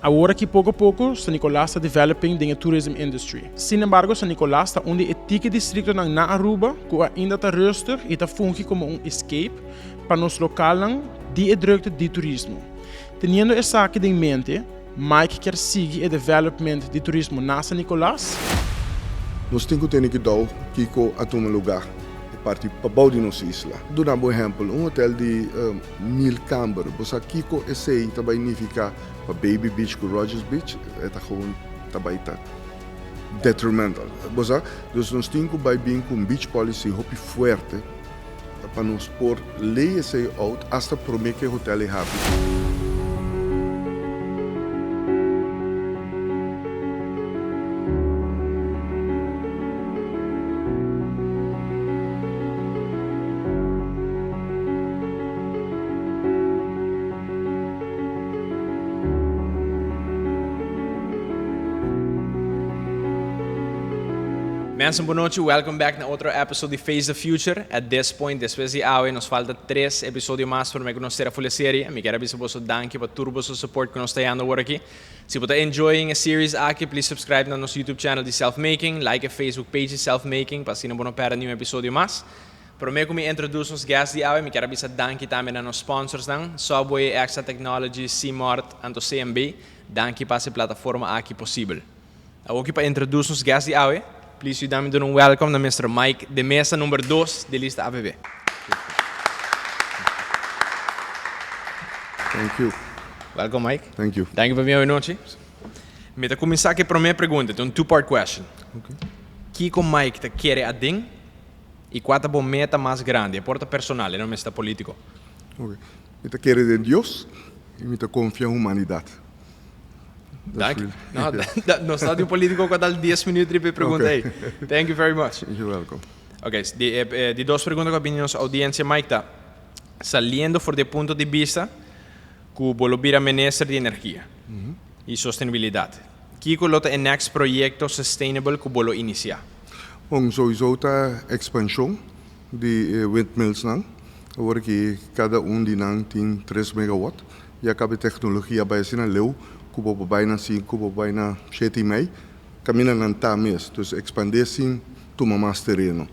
Agora que pouco a pouco, San Nicolás está developing the tourism industry. Sin embargo, San Nicolás está onde etiqueta distrito na Aruba, que ainda está rustig e está funciona como escape para nos local de drukte de turismo. Tendo essa aqui em mente, Mike quer seguir o development de turismo na San Nicolás. Nós temos que dar Kiko a um lugar para bouwar de nossa isla. Dou um exemplo, hotel de 1000 câmaras. Você Kiko esse também significa para Baby Beach com Rogers Beach, é gewoon também detrimental. Então nós temos que vir com beach policy muito forte para nos pôr leis esse out até prometer que o hotel é rápido. Mensen, boa noite. Welcome back na outro episódio de Face the Future. At this point, después de hoy, nos falta 3 episódios mais para conocer a full série. Me quero avisar você danke para turbo seu support que nos está dando agora aqui. Se você está enjoying a series aqui, please subscribe no nosso YouTube channel de Self-Making, like a Facebook page de Self-Making, para assim não perder nenhum episódio mais. Para mim, como introduz os guests de hoje, me quero avisar danke também a nos sponsors, Subway, Extra Technology, C-Mart, e CMB. Danke para essa plataforma aqui possível. Agora, para introduzir os guests de hoje, please you dame doen welcome naar Mr. Mike de Mesa, número 2 de lista ABB. Thank you. Welcome, Mike. Thank you. Thank you por vir hoje noite. Me te começar aqui para a minha pergunta, tem two-part question. Okay. Que Mike te quer a ding e qual é a meta mais grande, a porta personal, não está político. Okay. Me te quero em Deus e me te confia em humanidade. Dank. No staat die politico qua dal 10 minuti per perguntar. Okay. Thank you very much. You're welcome. Ok, die dos perguntas que a nossa audiência, Mike, está saliendo por de ponto de vista que volver a minister de energia e sustentabilidade. Que é o next projeto sustainable que vou iniciar? Bom, sowieso a expansão de windmills não. Agora que cada de nang tem 3 megawatt. E acaba tecnologia vai ser na leu kubo baina 5, kubo baina 7,5, camina nanta mes, dus expandir sim, toma mais terreno.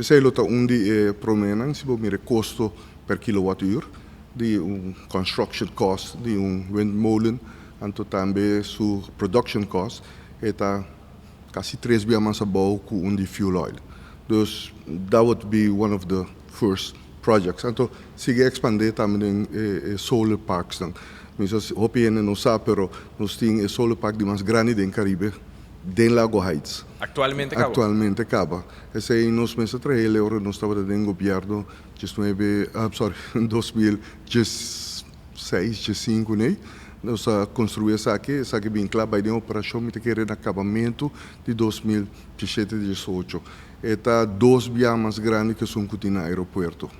Sei lota de promenan, se vou mire custo per kilowattuur, de construction cost, de windmolen, anto também su production cost, eta quase 3 vezes mais abou que de fuel oil. Dus that would be one of the first projects. Anto sigue expandir também solar parks dan. Nós hopiene não sabe, pero nós temos o solar park de mais grande do Caribe, de Lago Heights. Atualmente acaba? Atualmente acaba. Esse aí nós meses atrás, nós estávamos dando governo, em 2016, 2015, né? Nós construímos essa aqui bem claro, vai ter uma operação que quer no acabamento de 2017 e 2018. Está 2 vezes mais grande que o no aeroporto.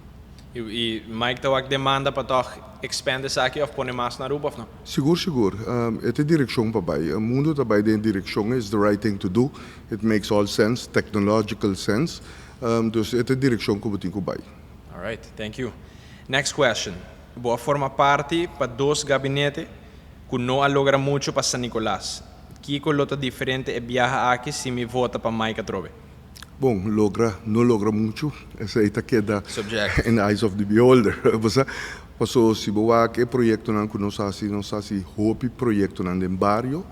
E Mike está ook demanda para toch expanden essa aqui ou pôr mais na Aruba, não? Seguro. É direção para vai. O mundo está vai em direção, is the right thing to do. It makes all sense, technological sense. Dus é direção que eu tenho que vai. All right, thank you. Next question. Boa forma parte para 2 gabinetes que não logra muito para San Nicolás. Que colota diferente é viajar aqui se me vota para Mike Atrobe? Bom, não logra muito. Essa aí queda Subject. in the eyes of the beholder. Passou se boa que projeto não que nós fazemos hope projeto não em barrio,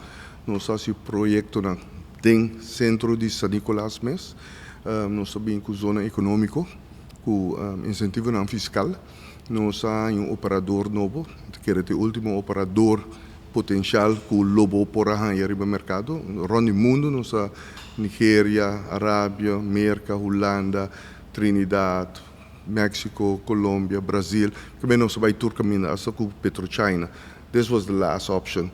nós fazemos projeto não em centro de San Nicolás mes, nós sabemos que zona econômico, com incentivo não fiscal, nós temos operador novo, que é o último operador potencial que o lobo por aí no mercado, rondo mundo nós Nigéria, Arábia, América, Holanda, Trinidad, México, Colômbia, Brasil. Também não se vai tur caminhar essa com PetroChina. This was the last option.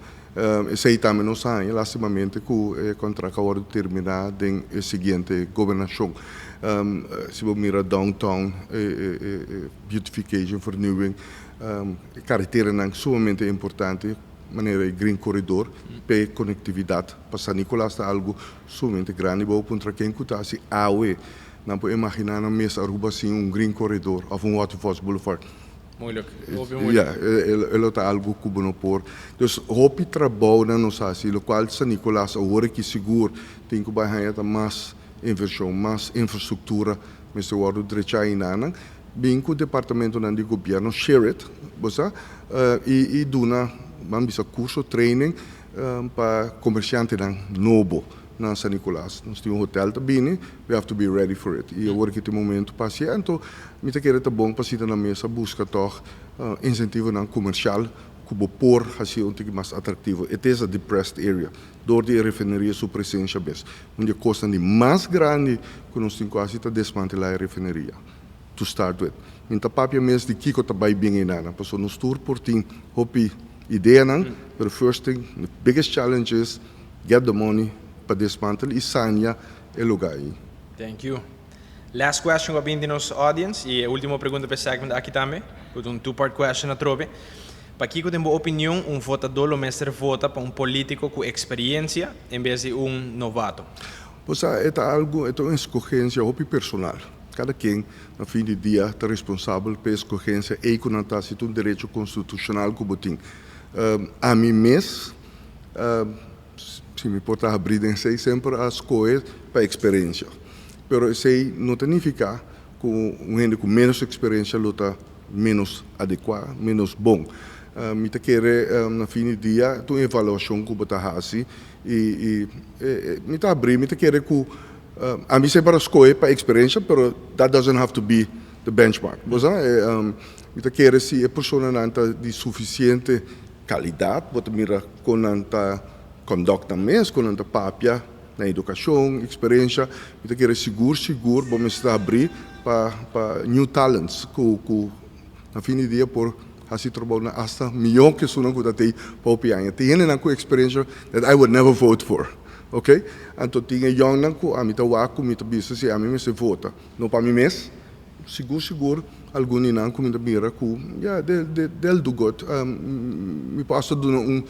Esse aí também não sai, lastimamente, que o contrato agora terminar em seguinte governação. Se você mira downtown, beautification, vernieuwing, carretera é sumamente importante. Maneira green corridor para conectividade para San Nicolás é algo sumamente grande vou contra quem custa se awe não pode imaginar na mesa Aruba assim green corridor ou waterfalls boulevard Moeilijk. Hopi moeilijk. Ja, ela tá algo que não por. Dus hopi trabalho na nossa assim, lo qual San Nicolás agora que seguro tem que baixar mais inversão, mais infraestrutura, mas o outro direito aí nana, bem que o departamento de governo share it, bosa, e duna, man bisa curso training para comerciante na novo na San Nicolás. Nós temos hotel também, we have to be ready for it. E agora que tem momento passear, então, me te querer tá bom para sitar na mesa busca toch incentivo na comercial que por assim um pouco mais atrativo. It is a depressed area. Door die refineria sua presença bes. Onde custa de mais grande que nós temos quase tá desmantelar a refineria. To start with. Minta papia mes de kiko tá bem bem inana. Passo nos tour por tin hopi ideia nan. But the first thing, the biggest challenge is get the money para desmantelar e sanear o lugar. Thank you. Last question para the nos audience e a última pergunta para o segmento aqui também. Com two-part question na trobe. Para que tem boa opinião, votador ou mestre vota para político com experiência em vez de novato? Pois é algo, é uma escolha hopi personal. Cada quem, no fim do dia, está responsável pela escolha e com um direito constitucional que tem. A mim mesmo, se me importa abrir em sei sempre as coisas para experiência. Mas sei não significa que gente com menos experiência luta menos adequado, menos bom. Me te querer no fim do dia, tu avaliação que você faz e me te abrir, me te querer que a mim sempre as coisas para experiência, mas that doesn't have to be the benchmark. Me te querer se a pessoa não tem de suficiente qualidade, você mira com a conduta mesmo, com a papia na educação, experiência, me te querer seguro, vamos estar abrir para new talents, que na fim do dia por assim trabalhar hasta milhão que são que tem para opiar. Tem na com experiência that I would never vote for, okay? Então tinha young na com a mim tá waco, me tá bisa se a mim se vota, não para mim mesmo, seguro, algum não com me mira com, del do good, me passa do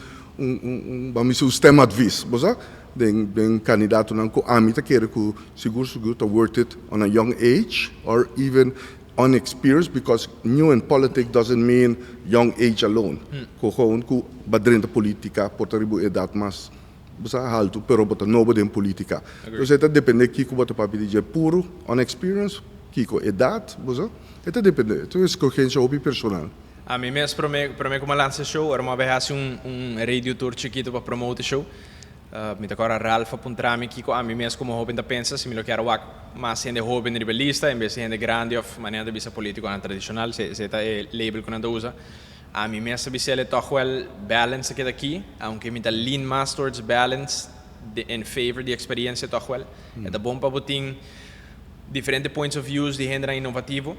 vamos dizer sistema de vis, bosa? Den candidato não com a mim tá querer com seguro tá worth it on a young age or even unexperienced, because new in politics doesn't mean young age alone. Gewoon ku badrenta politica portaribu edad mas basta alto pero bota nobo den politica. Dus het depende kiko bota papi DJ puro unexperienced kiko edad, bosa. Het depende. Het is escolha hobby personal. A mim mesmo para mim como lança show, era uma vez radio tour chiquito para promote show. Me agora Ralph apuntar-me aqui a mim mesmo como jovem da pensa, se me lo quero mais sendo jovem rebelista, em vez de gente grande ou maneira de vista político tradicional, se é o label que não usa. A mim mesmo se ele toch wel balance aqui daqui, aunque me dá lean mais towards balance in favor de experiência toch wel. É bom para botar diferentes points of views de gente inovativo,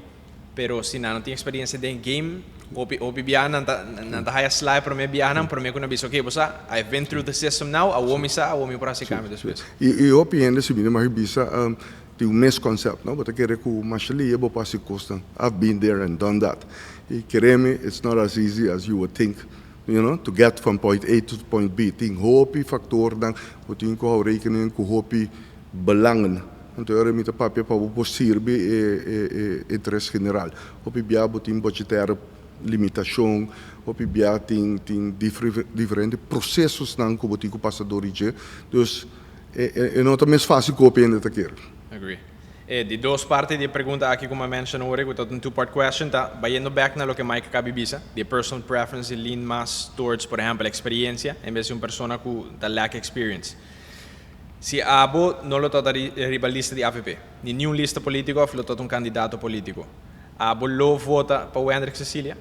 pero se não tem experiência de game, opi biana nanta haya slide para mim biana para mim quando biso okay bosa I've been through the system now a womi para se cambio depois e opi ainda se bine mas bisa tem mes concept não bota querer que machali é bopa se custa I've been there and done that e quereme it's not as easy as you would think, you know, to get from point A to point B. Tem hopi factor dan botin ko rekening ko hopi belangen. Então eu remito papel para o servir interesse general. Hopi bia botin budgetário limitação, hopi bia tem diferentes processos não que botin ko passador ije. Dus não é mais fácil copiar aqui. Agree. De duas partes de pergunta aqui como mention hoje, com um two-part question, tá? Vayendo back na lo que Mike acaba de dizer, de personal preference e lean mais towards, por exemplo, experiência, em vez de uma pessoa que da lack experience. Se abo não lo tota ribalista de AVP, nenhum lista político, lo tota um candidato político. Abo lo vota para o Hendrik Cecilia?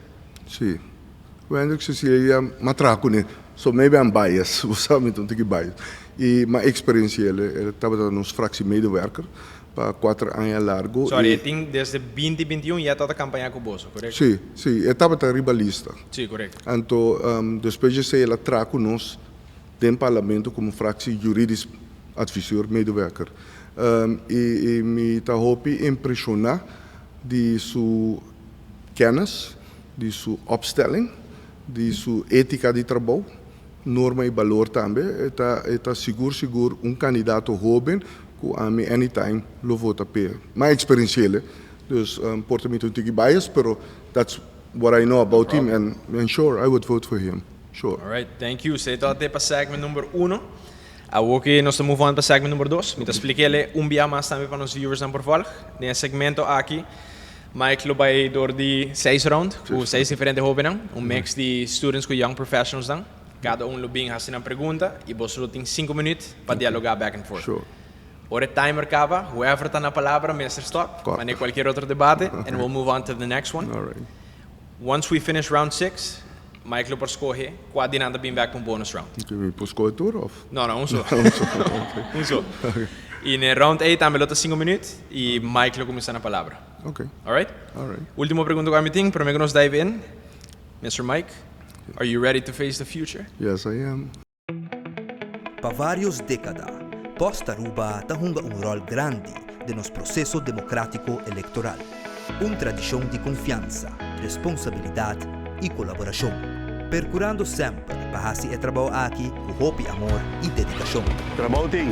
Sim. O Hendrik Cecilia matraco, né? So maybe I'm biased, você sabe, então tem que bias. E uma experiência, ele estava nos fractie medewerker, para 4 anos largo. Sorry, tem desde 2021 já toda a campanha com o Bozo, correto? Sim, ele estava ribalista. Sim, correto. Então, depois de ele trago nos no parlamento como fractie juridisch adviseur medewerker. E me está hopi impressionar de sua kennis, de sua opstelling, de sua ética de trabalho, norma e valor também. Está seguro candidato jovem que a mim anytime lo vota per. Mais experienciele, dus porta me tutti bias, pero that's what I know about him, and sure, I would vote for him. Sure. Alright, thank you. Sei até para segmento número 1. Aqui nós estamos movendo para segmento número 2. Me expliquei dia mais também para os viewers por volg. Nesse segmento aqui, Michael vai door de 6 rounds, com 6 diferentes hobbies, mix de students com young professionals. Cada lobbying has uma pergunta e você tem 5 minutos para dialogar back and forth. Sure. Ora timer acaba, whoever está na palavra, Mr. Stop, para qualquer outro debate, and we'll move on to the next one. All right. Once we finish round 6, Michael pode escolher qual dinâmica bem back para bonus round. Okay, posso escolher tudo? Não, só. Só. E no round 8 também lota 5 minutos e Michael começa na palavra. Okay. Alright? All right. Última pergunta que eu tenho, para que nós dive in. Mr. Mike, are you ready to face the future? Yes, I am. Para várias décadas, Post-Aruba tahunga rol grande de nos processo democrático eleitoral. Tradição de confiança, responsabilidade e colaboração. Percurando sempre para fazer trabalho aqui com hope, amor e dedicação. Trabalho tem.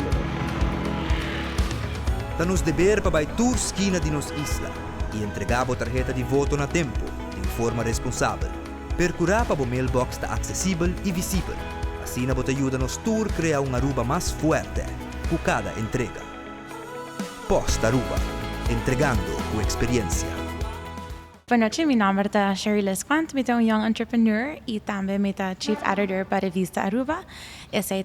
Nos dever para vai tour esquina de nos isla e entregar a tarjeta de voto na tempo, de forma responsável. Percurar para o mailbox está acessível e visível. Assim, a ajuda nos tour criar uma Aruba mais forte com cada entrega. Post-Aruba, entregando com experiência. Boa noite, meu nome é Sherry Lesquant, eu sou young entrepreneur e também sou chief editor para a revista Aruba. Esse é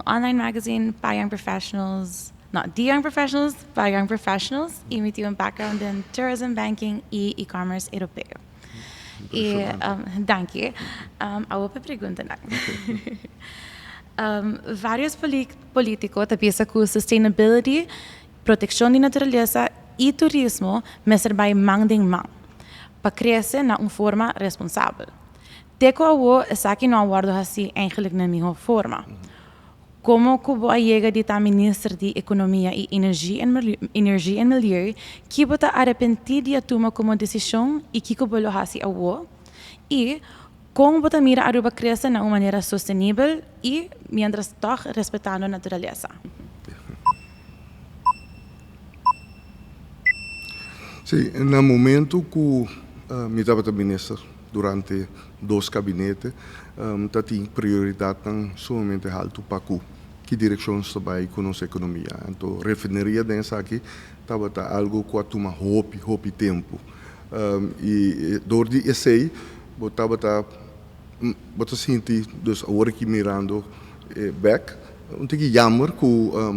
online magazine para young professionals, not the young professionals, para young professionals, e eu tenho background in tourism, banking e e-commerce europeu. E, dank je. A outra pergunta, vários políticos pensam que sustainability, proteção da natureza e turismo mesmo vai mão em mão, para crescer na forma responsável. Teco a é aqui não aguardo assim eigenlijk na mesma forma. Como Cuba chega de estar ministro de Economia e Energia e Milieu, que bota arrepentir de tomar como decisão e que Cuba lo assim a e como bota mira Aruba crescer de uma maneira sustentável e mientras toch respeitando a natureza. Sim, no momento que me estava ministro durante 2 gabinetes, tinha prioridade somente alto para que direção está vai com nossa economia. Então, refineria dessa aqui estava algo que toma hope tempo. E door die essay, estava sentir dus agora que mirando back, que jammer que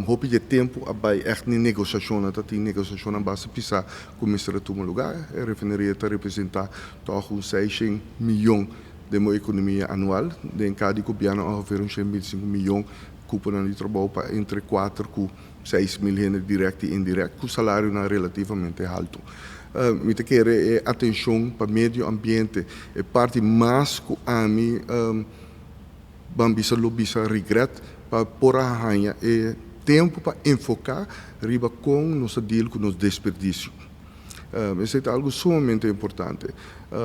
hope de tempo abai echt niet negociação, dat die negociação base pisa com ministra toma lugar, a refineria está representar toch 6 milhão de uma economia anual, de cada governo ongeveer 5 milhão cuponan de trabalho para entre 4 e 6 mil direto e indireto, com salário relativamente alto. Me te querer atenção para o meio ambiente, é parte mais que a mim bambisa lobisa regret para por a ranha é tempo para enfocar riba com nosso deal com nos desperdício. Isso é algo sumamente importante.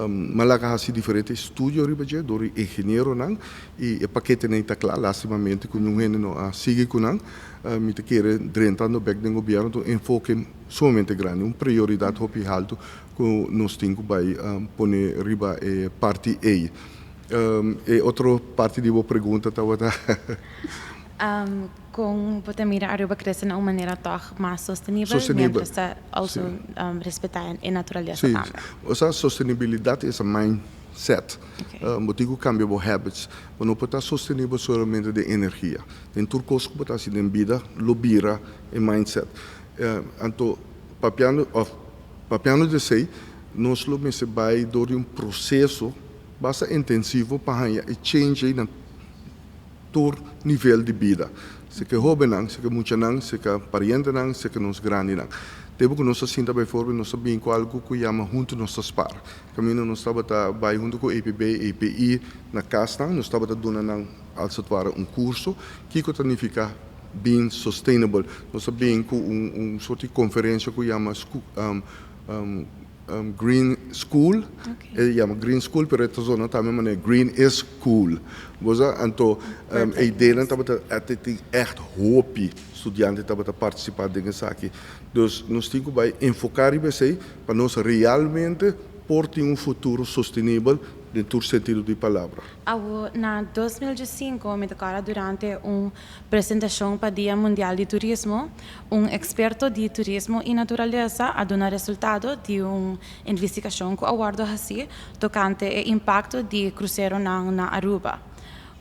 Malaga há diferentes estudos riba já do engenheiro não e o paquete nem está claro lastimamente com um não sigue com não me te querer drentando back do governo do enfoque sumamente grande, prioridade hopi alto que nós temos vai poner riba parte A. E outra parte de boa pergunta estava com poder mirar Aruba crescer de uma maneira toch mais sustentável, mas also respeitar a natureza também. Sim, a sustentabilidade é um mindset. Motivo cambia os hábitos, mas não pode ser sustentável somente de energia. Tem tudo que pode ser de vida, lobira e mindset. Então, papiano de sei, nós se vai door processo bastante intensivo para change na todo nível de vida. Se que jovem não, se que muita não, se que pariente não, se que nos grande não. Temos que nós sinta bem forte, nós sabemos com algo que chama junto nossas par. Caminho nós estava vai junto com o EPB, EPI na casa, nós estava dando als het ware curso que significa being sustainable. Nós sabemos com soort de conferência que chama Green School, chama Green School, pero esta zona também é Green is Cool. Então, a ideia estava echt hoop estudantes estava participar dessa aqui. Dus nós temos que enfocar em você para nós realmente por ter futuro sustentável em todo sentido da palavra. Na 2005, me tocara durante uma apresentação para o Dia Mundial de Turismo, experto de turismo e natureza a dar resultado de uma investigação que aborda assim tocante o impacto de cruzeiro na Aruba.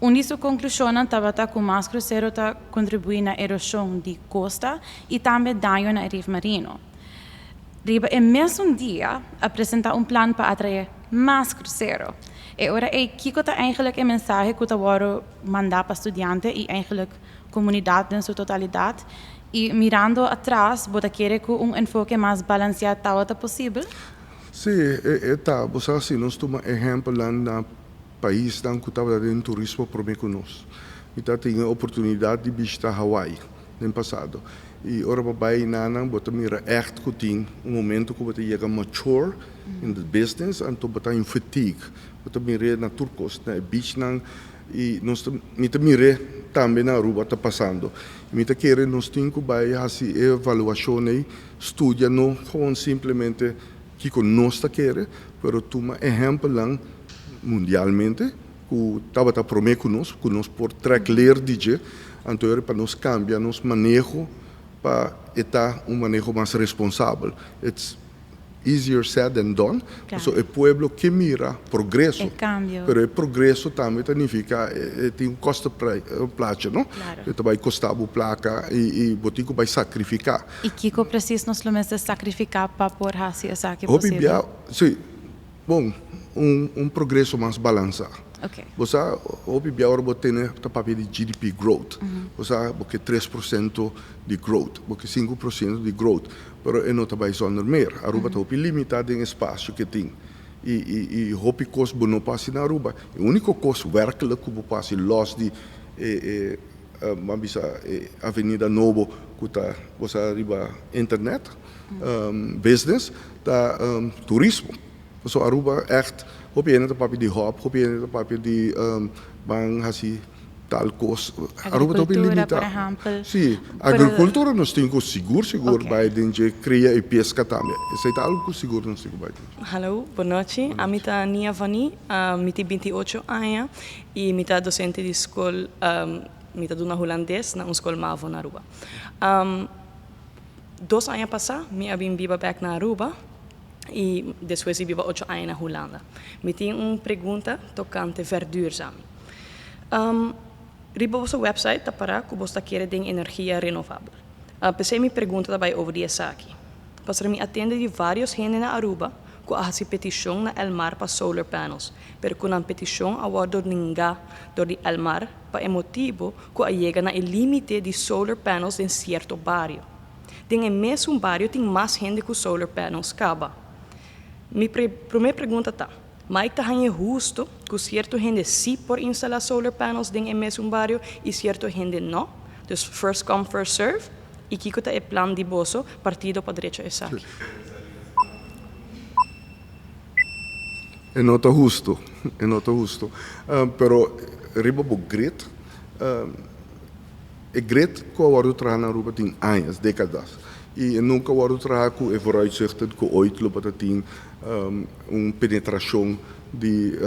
Uma de suas conclusões estava que mais cruzeiro contribui na erosão de costa e também dano na riva marino. Riba é mesmo dia apresentar plano para atrair mais cruzeiro. E ora que está eigenlijk mensagem que eu mandar para estudantes e eigenlijk comunidade em sua totalidade. E mirando atrás, você quer que enfoque mais balanceado está possível? Sim, está. Você assim, nós tomamos exemplo lá no país que estava em turismo por mim conosco. E tinha a oportunidade de visitar Hawaii no passado. E ora bij nanang bota mira echt que tem momento que bota chega mature in the business en to bota in fatigue bota mira na turcos na beach nang e nós mita mira também na Aruba tá passando mita querer nós tem que vai assim avaliação aí estudia não gewoon simplesmente que nós querer pero toma exemplo lang mundialmente que tava tá prometer conosco por track ler DJ então para nós cambiar nos manejo para estar manejo mais responsável. It's easier said than done. Claro. So, o pueblo que mira progresso. El cambio. Pero o progresso também significa tem custo placa, não? Claro. Vai custar a placa e botico vai sacrificar. E Kiko preciso nos lumes sacrificar para por assim essa que possível. Sim, bom, progresso mais balançado. Okay. Você hoje agora tem papel de GDP growth. Você porque 3% de growth, porque 5% de growth, pero não vai zonder meer. Aruba está limitado em espaço que tem. E hope cost não passa na Aruba. O único custo werkelijk que passa los de Avenida Novo que tá você arriba internet, business, tá turismo. So Aruba echt op je het papje die hop, op je het papje die bang hasi talcos. Aruba op je limita. Sim, agricultura nós temos seguro bij dinge cria e pesca também. Esse é algo seguro nós temos bij. Hallo, boa noite. A mim tá Nia Vani, me tem 28 anos e me tá docente de escola, me tá dona holandês na escola Mavo na Aruba. 2 anos passados, me abim biba back na Aruba. E depois vivo 8 anos na Holanda. Me tem pergunta tocante verduurzaming. Riba vossa website tá para que você quer de energia renovável. Pensei me pergunta também over die aqui. Para me atende de vários gente na Aruba que há petição na Elmar para solar panels, pero com a petição agora ninguém do Elmar para o motivo que chega na limite de solar panels em certo bairro. Tem mesmo bairro tem mais gente com solar panels acaba. Minha primeira pergunta está, mas está justo que certo gente sim por instalar solar panels em mesmo bairro e certo gente não? Dus first come, first serve. E que está o plano de bolso partido para direita e aqui. É nota justo. Pero riba bo grit, grit que agora trabalha na Aruba tem anos, décadas. E nunca agora trabalha com o vooruitzichten que uitlopen dat tem penetração de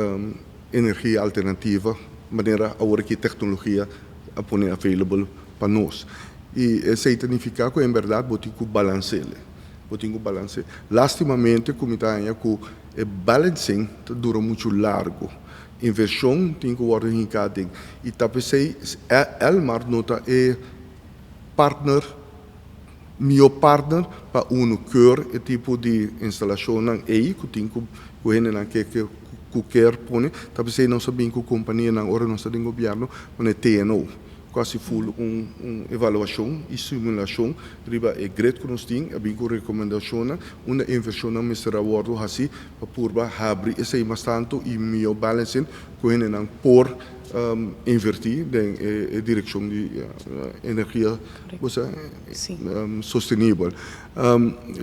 energia alternativa, maneira agora que tecnologia a pôr available para nós. E isso significa que, em verdade, botinho balanceio. Lastimamente, como está aí, que o balancing dura muito largo. Inversão tem que ser indicada. E talvez Elmar nota é meu partner para keur e tipo de instalação aí que tem que quer pôr. Talvez não sabem que a companhia na hora não está em governo, mas é TNO. Quase full avaliação e simulação, riba é great que nós temos, bem com recomendação, uma inversão na Mr. Awardo assim, para purba abrir esse mais tanto e meu balancing, que não por invertir na direção de energia sustentável.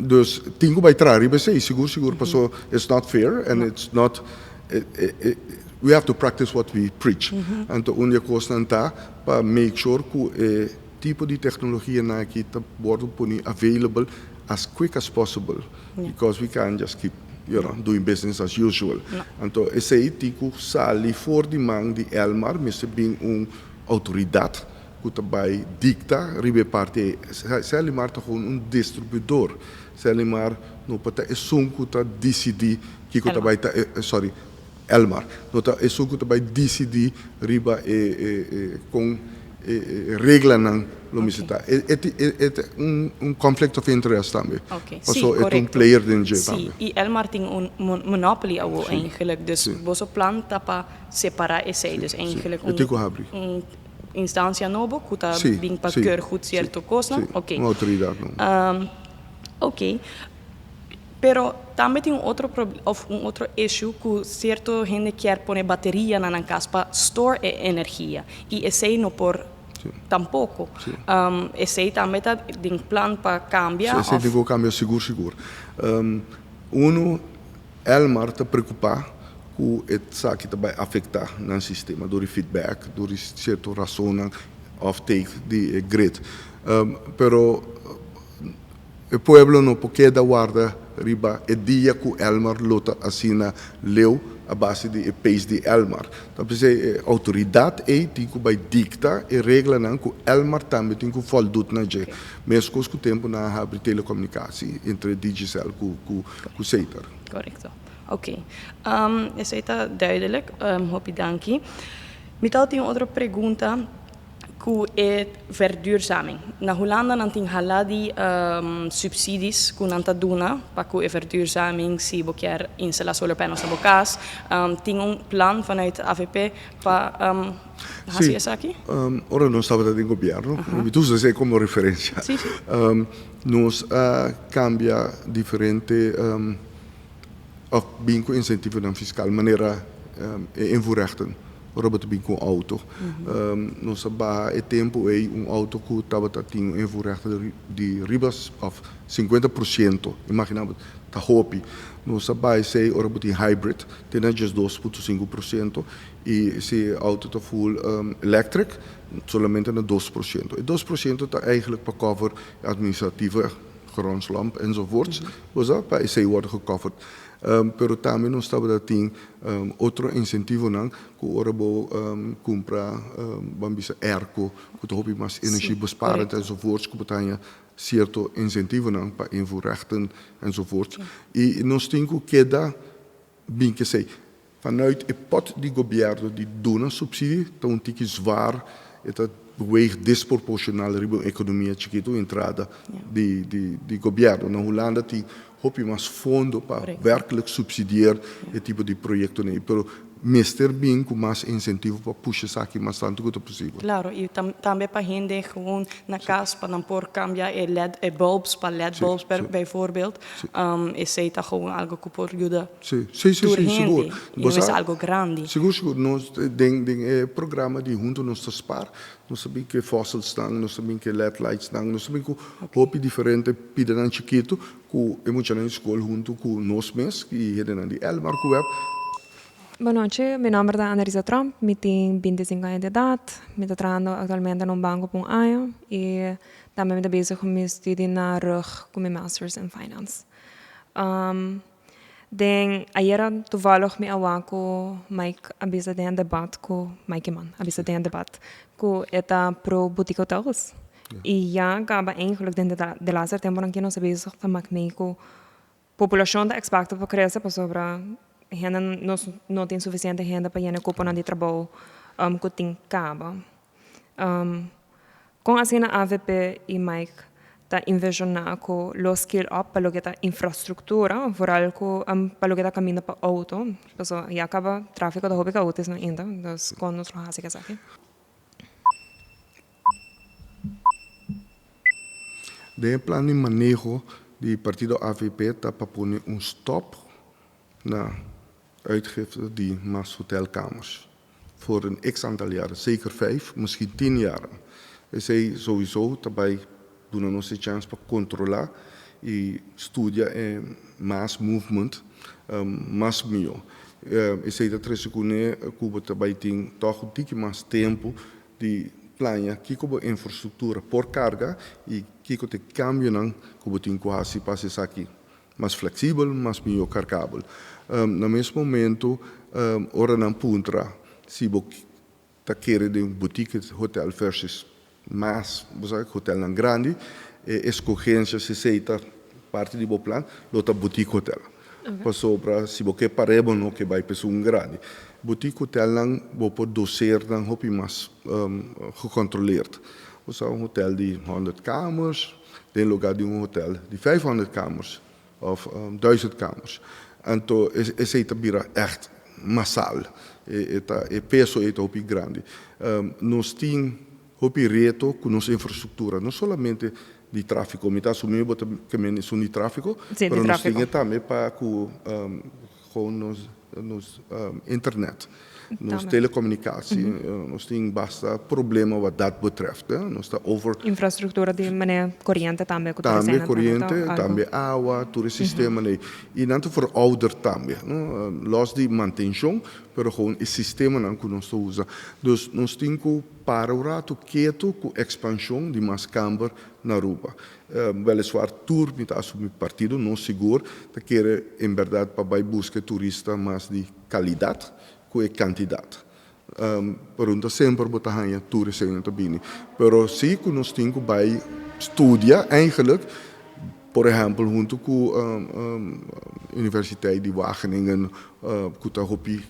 Dus tenho que entrar, riba sei, seguro passou, it's not fair and it's not. We have to practice what we preach. Então, onde costa está para make sure que o tipo de tecnologia na aqui está pode available as quick as possible, because we can't just keep doing business as usual. Então, esse aí, tico, sali voor die man die Elmar, misschien bem autoridade, que também dicta, ribe parte, se Elmar tá gewoon distribuidor, se Elmar não pode é que tá decidir que também tá, sorry, Elmar, não tá é que também decidir riba com regla não lomicita. É conflict of interest também. Okay. Also, Sim, é player dentro Sim, e Elmar tem monopoly eigenlijk, dus boso plan para separar esse, dus eigenlijk instância nova que está bem para keur goed certo coisa, ok. Uma autoridade não. Ok. Pero também tem outro issue que certo gente quer pôr bateria na casa para store energia e esse não por tampouco. Esse também tem plan para cambiar. Esse tem que cambiar seguro. Elmar está preocupado com isso que vai afetar no sistema, door feedback, door certo razão off-take de grid. Pero o pueblo não pode guardar riba e dia que Elmar lota assina leu a base de país de Elmar. Então, a autoridade tem que dictar e regra que Elmar também tem que voltar na gente. Mesmo que o tempo na abre telecomunicação entre Digicel e o Seiter. Correcto. Oké. Essa está duidelijk. Hoop je dankie. Mital tem outra pergunta que é verduurzaming. Na Holanda não tem haladi subsidies que não dona para que a verduurzaming se você quer instalar solar panels na casa. Tem plan vanuit a AVP para fazer isso aqui? Ora não estava dentro do governo. Tu sei como referência. Sim. Nós cambia diferente of bem com incentivo fiscal, maneira invoerrechten. Robert bem com auto. Nós é tempo auto que estava tendo invoerrechten de ribas of 50%. Imaginamos, tá hopi. Nós sei Robert em hybrid, tem just 2,5% e se auto tá full electric, somente na 2%. E 2% tá eigenlijk para cover administratieve grondslag enzovoorts. Dus dat bij zij worden gecoverd. Pero também nós estamos dando outro incentivo não que o orabo compra bambisa erco que hoop mais energiebesparend enzovoorts que betekent certo incentivo não para invoerrechten enzovoorts e nós temos que dar bem que sei vanuit het pot die governo die doen subsidie então um tique zwaar het beweegt disproporcionaal ribo economia chiquito entrada de governo na Holanda tem hoop je maar fondo para werkelijk subsidiar esse tipo de projeto né pero mister bem com mais incentivo para puxar aqui mais tanto quanto possível. Claro, e também para gente gewoon na casa para não pôr cambiar LED bulbs para LED bulbs bijvoorbeeld. Esse está gewoon algo que pode ajudar. Sim, seguro. Não é algo grande. Seguro. Nós tem programa de junto nós spar. Nós sabemos que fóssil estão, nós sabemos que LED lights estão, nós sabemos que hopi diferente pidan chiquito que é muito na escola junto com nós mesmos que é de Elmar Web. Boa noite, meu nome é Ana Risa Trump, eu tenho 25 anos de idade, eu trabalho atualmente num banco por um ano e também estou bezig com meu estudo na RUG com meu Masters in Finance. Ayer toevallig me awa ko Mike abisa de debat ko Mike man abisa de debat ko eta pro boutique hotels. E já acaba eigenlijk de laatste tempo não que nós bezig van mak me ko população da expecta para crescer para sobra renda não tem suficiente renda para ir comprar de trabalho que tem cabo. Com assim a AVP e Mike está envisionando que o skill up para a infraestrutura, vooral para o caminho para auto, então já acaba tráfego da hobby que autos não ainda, então com nós lo hace que sabe. De plan de manejo do partido AVP está para pôr stop na uitgifte die mas hotelkamers. Voor een x-aantal jaren, zeker 5, misschien 10 jaar. En zij sowieso daarbij doen onze chance para controlar e studiar mass movement, mass mio. E sei da 3 segundos, Cuba também tem toch um pouco mais tempo de planear que como infraestrutura por carga e que tem cambio não, Cuba tem quase para aqui mais flexível, mais melhor cargável. No mesmo momento, ora na puntra, se você está querendo um boutique hotel versus mais, hotel não grande, escolhência se aceita parte do plano, lota boutique hotel. Passou para se você parece não que vai para um grande. Boutique hotel não pode doser não hopi mais gecontroleerd. Você um hotel de 100 kamers, tem lugar de um hotel de 500 kamers of 1000 kamers. Então, esse vira echt massal. E peso é hopi grande. Nós temos hopi reto com nossa infraestrutura, não somente de tráfego, me está assumindo que é só de tráfego, mas nós temos também para com nos internet, nos telecomunicatie, nós temos bastante problema wat dat betreft. Nós está over Infraestrutura de maneira corrente também. Também corrente, também água, todo o sistema. E não verouderd também. Los de manutenção, mas gewoon o sistema que nós usamos. Dus nós temos que para o rato quieto com a expansão de mais câmara na Aruba. Weliswaar tour met assumir partido, não seguro, dat quer em verdade para buscar turista mais de qualidade com a quantidade. Pergunta sempre botar hanha toeristen in te binnen. Pero zie que nós temos que estudar eigenlijk, por exemplo, junto com a Universiteit de Wageningen, que está hopi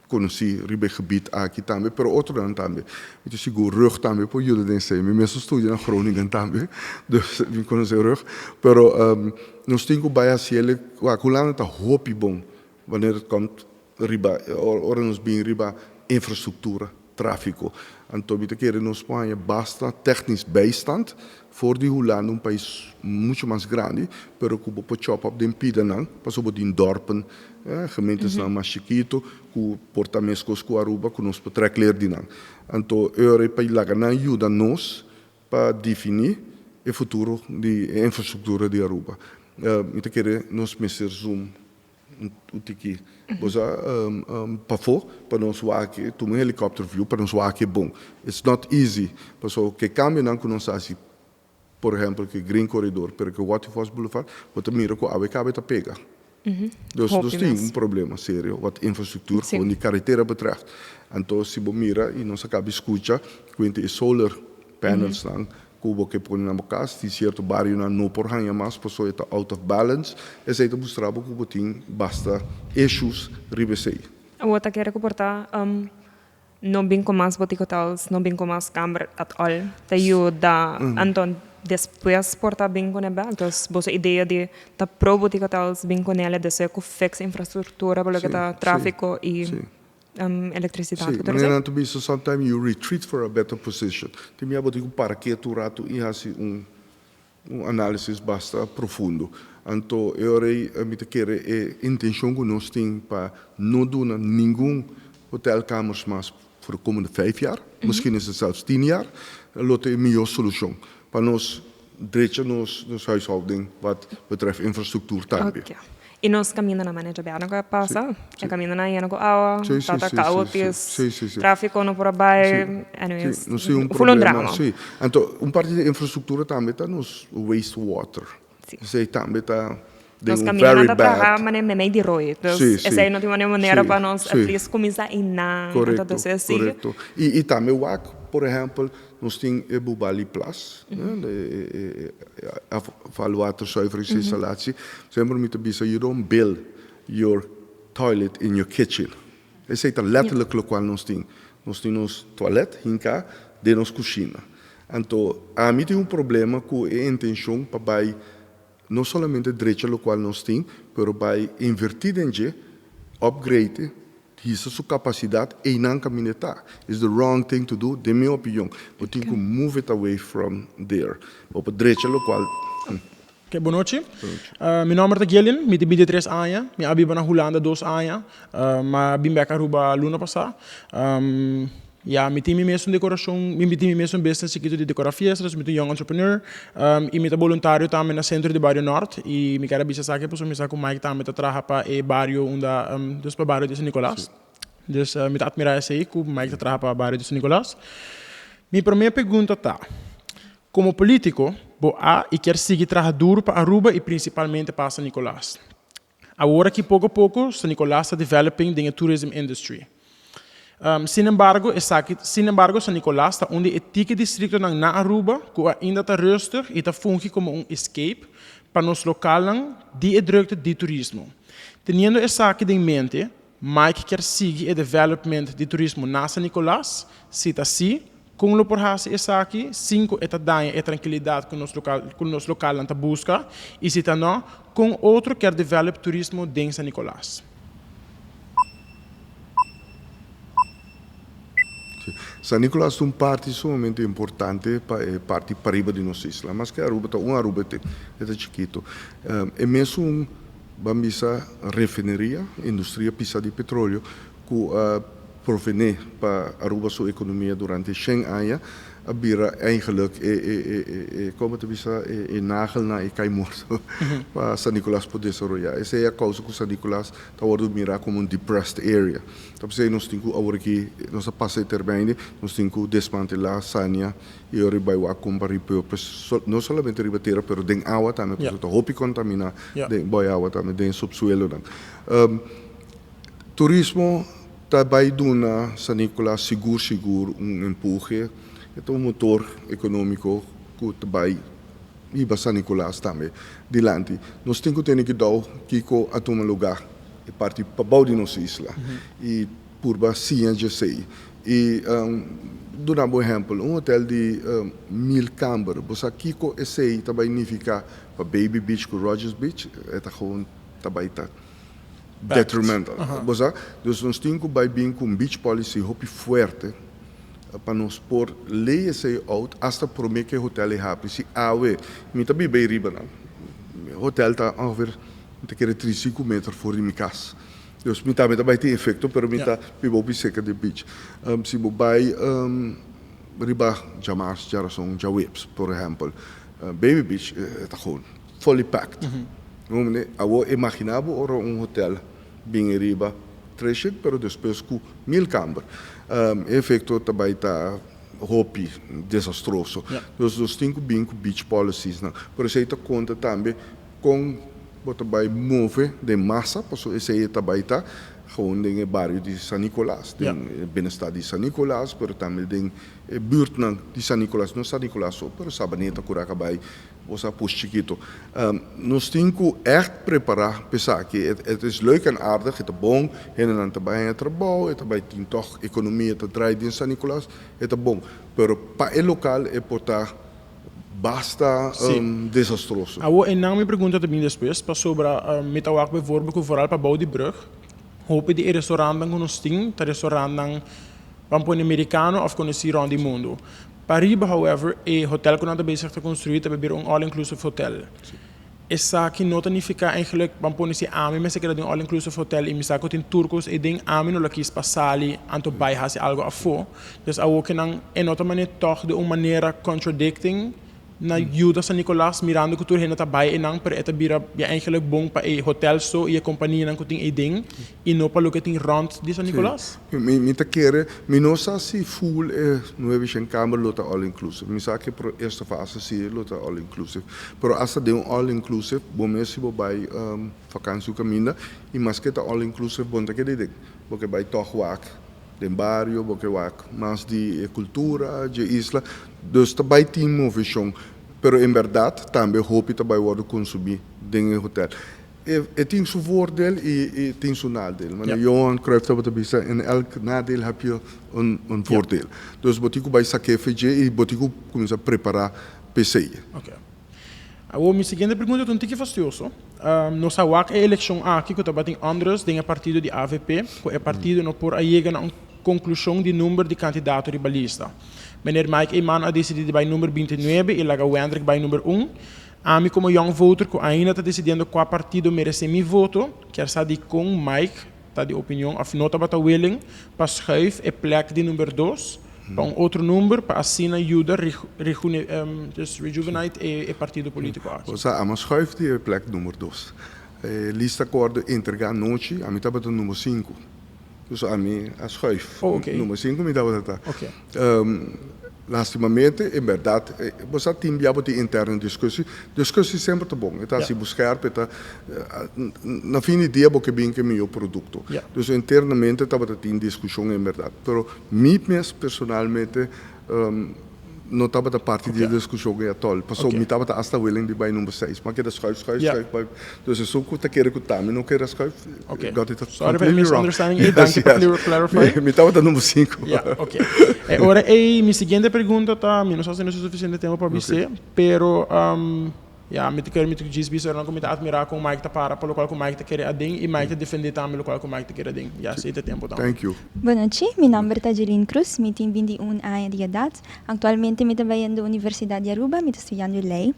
conheci ribe gebied aqui também, pero outro ano também. Então seguro rug também por jullie den sei, me mesmo estudo na Groningen também, dus we conheci rug. Pero nós temos que baia ciele, kulana tá hopi bom, wanneer het komt riba, ora nos bem riba infrastructuur, tráfico. Então, we querem nos Spanje basta technisch bijstand voor die Holland, um país muito mais grande, pero que o chop up den pida não, passou por den dorpen, gemeentes não mais chiquito, que portamescos com Aruba, que nos betrek leer die não. Então, Europa laga não ajuda nos para definir o futuro de infraestrutura de Aruba. We querem nos meser zoom utiki boza pafo para nós wake tu um helicóptero view para nós wake bom. It's not easy, so que cambia não que nós assim, por exemplo, que Green Corridor, porque o Waterfalls Boulevard, você mira com a AWK tá pega. Dus tem problema sério, wat infraestructuur, gewoon die carretera betreft. Então, se você mira e nós acaba escuta, quando solar panels lang, kubo que põe na boca, se certo bairro não por hanha mais, pessoa está out of balance, é aí que mostrava que o tem basta issues ribesei. O outra quer reportar, não bem com mais boticotels, não bem com mais câmara at all, te ajuda, então depois portar bem com ele, então você ideia de ta pro boticotels bem com ele, de ser com fixa infraestrutura, para que tá tráfego e eletricidade. Sim, mas não to sometimes you retreat for a better position. Tem minha botico para que tu rato e assim análise basta profundo. Então eu me te querer intenção que nós tem para não dar nenhum hotelkamers mais voor de komende 5 jaar. Misschien is het zelfs 10 jaar. Dat is een melhor solution. Para nós drecha nos huishouding wat betreft infrastructuur também. Okay. E nós caminhamos na maneira bem, não passa? É caminhando na água, tata caotis, tráfego não por baixo, anyways, não sei problema. Então, parte da infraestrutura também está nos wastewater. Isso também está nós caminhamos na terra, mas é meio de roi. Essa aí não tem uma maneira para nós começar a inar. Correto. E também o por exemplo, nós temos o Bubali Plus, afvalwaterzuiveringsinstallatie. Sempre met de bisa, you don't build your toilet in your kitchen. Esse é letterlijk o qual nós temos. Nós temos toilet, hinka, de nos cozinha. Então, a mim tem problema com a intenção para não somente direito o qual nós temos, mas para invertir em upgrade isso sua capacidade e não caminhar. It's the wrong thing to do, de minha opinião. We think to move it away from there. Op het direito o qual. Okay, boa noite. Meu nome é Gillian, eu tenho 23 anos, eu vivo na Holanda 2 anos, mas vim para Aruba ano passado. Eu tenho mesmo decoração, eu tenho mesmo business aqui de decorar festas, eu tenho young entrepreneur, e eu tenho voluntário também no centro do bairro Norte, e eu quero dizer que eu estou com o Mike também para trabalhar para o bairro onde dos para o bairro de São Nicolás. Dus eu tenho admirar isso aí, que o Mike trabalha para o bairro de São Nicolás. Minha primeira pergunta está, como político, boa e quer seguir trabalhando para Aruba e principalmente para San Nicolás. Agora que pouco a pouco San Nicolás está developing the tourism industry. Sin embargo, San Nicolás está onde etiquete distrito na Aruba, que ainda está rustig e está funciona como escape para nos localen die drukte de turismo. Teniendo essa aqui em mente, Mike quer seguir o development de turismo na San Nicolás, se está assim, com o por essa aqui, 5 está dando a tranquilidade que nos local está busca, e se está não, com outro quer develop turismo em San Nicolás. San Nicolás é uma parte sumamente importante para parte para riba de nossa isla, mas que Aruba é chiquito. É mesmo uma refineria, indústria pisa de petróleo, que provém para Aruba sua economia durante 100 anos, abira eigenlijk como te bisa nagel na caimorto para San Nicolás poder desarrollar. Essa é a causa que San Nicolás está orando mirar como um depressed area. Então, nós temos agora aqui, nós passamos termine, nós temos que desmantelar Sanya e agora vai o comprar não somente riba terra, mas tem água também, porque está hopi contaminar, tem boa água também, tem subsuelo. Turismo também dá San Nicolás seguro empurre. É um motor econômico que também e para San Nicolás também. Dilante, nós temos que dar que a um lugar e parte para baixo de nossa isla e por bacia de sei. E dou um bom exemplo, hotel de 1000 câmaras, você aqui com esse também significa para Baby Beach com Rogers Beach, é gewoon também tá detrimental. Então nós temos que vir com beach policy hopi forte para nos pôr leis out hasta prometer que o hotel é rápido. Se me também bem riba não. O hotel está ongeveer, te querer 3-5 metros fora de minha casa. Dus me também tem efeito, pero me tá bem seca de beach. Se eu vai riba Jamars, Jarason, Jawebs, por exemplo, Baby Beach está gewoon fully packed. Eu imaginava hotel bem riba 300, pero depois com 1000 câmaras. Efeito também está hopi desastroso. Nós temos que vir com beach policies. Por isso, isso conta também com o também move de massa, porque esse também está no bairro de San Nicolás, no bem-estar de San Nicolás, mas também na buurt de San Nicolás, não San Nicolás só, mas Sabaneta, Curacabai, você post chiquito. Nós temos que echt preparar, pensar que het is leuk en aardig, het is bom, en dan também é trabalho, het também tem toch economia te draaien in San Nicolás, het is bom. Pero para o local é portar basta desastroso. En na minha pergunta também depois, para sobre metawak bijvoorbeeld, que vooral para bouw die brug, hoop die restaurant que nós temos, tá restaurant vamos pôr americano of conhecer around the mundo. Pariba, however, o hotel que nós estamos bezig te construir, te beber all-inclusive hotel. Essa aqui não significa eigenlijk, vamos pôr nesse ami, mas se quer um all-inclusive hotel, e me saco tem turcos e tem ami no lakis passali, anto bai hasi algo afo. Dus ook en outra maneira toch de uma maneira contradicting na Juda San Nicolás mirando cultura hena tabay enang per eta bira ya eigenlijk bom pa e hotel so e companhia nang kuting eding e no pa lugating rond de San Nicolás. Me ta kere, me não sa si full não é em câmara lota all inclusive. Me sa que pro esta fase si lota all inclusive. Pero asa de all inclusive, bom messi bo bai vakansie caminda e mas que ta all inclusive bom ta que de porque bai toch wak den barrio, porque wak mas de cultura, de isla, dus também tem uma visão. Pero em verdade, também hoop também worden consumir dentro do hotel. Tem seu voordeel e tem seu nadeel. Maar Johan Cruijff dat we zeggen, in elk nadeel heb je een voordeel. Dus botico bij saquefeje e botico começa a preparar PC. Okay. A minha seguinte pergunta é um pouco fastidioso. Nós sabemos que a eleição aqui que também tem outros, tem o partido de AVP, que é partido não por chegar a uma conclusão de número de candidatos ribalista. Meneer Mike Eman a decidido bij número 29 e Laga Wendrik bij número 1. A mim, como young voter, que ainda está decidindo qual partido merece meu voto, quer saber com Mike, está de opinião, of nota bata willing, para schuif e plek de número 2, para outro número, para assim ajuda rejuvenate e partido político. Você ama schuif de plek número 2. Lista acordo entregar noite, a mim está bata número 5. Dus a mim a schuif. Okay. Número 5 me dá bata. Okay. lastimamente, in verdade, você tem de interna discussie sempre tá bom. Então, se buscar, na fim dia, porque bem que é meu produto. Dus internamente, tá tem discussão em verdade. Pero, mim personalmente, não estava da parte de discussão é atol. Passou, me estava hasta willing de bij nummer 6. Maar ik heb schuif. Dus het is ook goed dat ik het daar, não quero schuif. Got it Sorry for the misunderstanding. Thank you for clarifying. Me estava da número 5. Agora, minha seguinte pergunta tá, não sei se não é suficiente tempo para você, pero me te diz isso, eu não comecei a admirar com o Mike para pelo qual o Mike te quer adem e Mike te defender também pelo qual o Mike te quer adem. Aceita tempo também. Thank you. Boa noite, meu nome é Tajeline Cruz, eu tenho 21 anos de idade. Atualmente eu trabalho na Universidade de Aruba, eu estou estudando lei.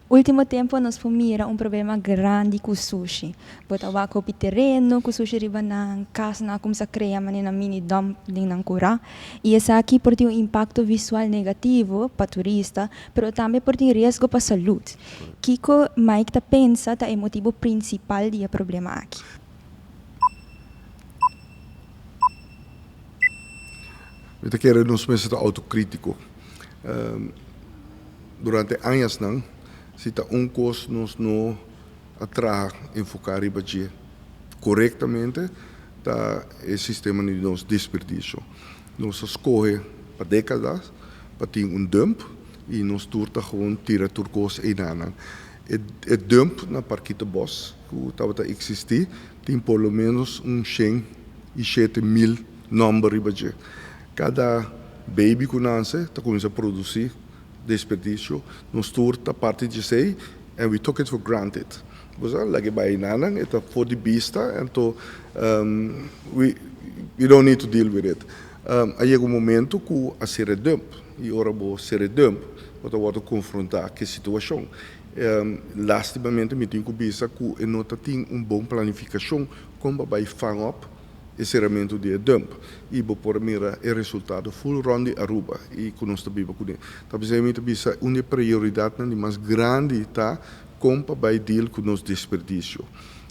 Último tempo nós fomos problema grande com o sushi. Botava com o terreno, com o sushi riba na casa, na como se cria na mini dumpling na cura. E essa aqui pode ter impacto visual negativo para turista, mas também pode ter risco para a saúde. Kiko Mike ta pensa que é o motivo principal do problema aqui. Eu quero nos meses autocrítico. Durante anos não, se está coisa nos não atrai enfocar e bater corretamente, tá o sistema de nos desperdício. Nós escolhe para décadas para ter dump e nós turta gewoon tira turcos e nana. O dump na Parquita Bos, que estava a existir, tem pelo menos 107.000 números bater. Cada baby que nasce está começando a produzir desperdício, nos turta parte de sei, and we took it for granted. Você lagi by nanang, ito for the vista, and to we don't need to deal with it. Aí um momento que a ser dump, e ora bo ser dump, você vai confrontar que situação. Lastimamente me tenho que pensar que não tem bom planificação como vai fang up encerramento de dump e por mira o resultado full round de Aruba e que nós também com ele. Talvez a gente bisa uma prioridade na mais grande tá como para deal com nos desperdício.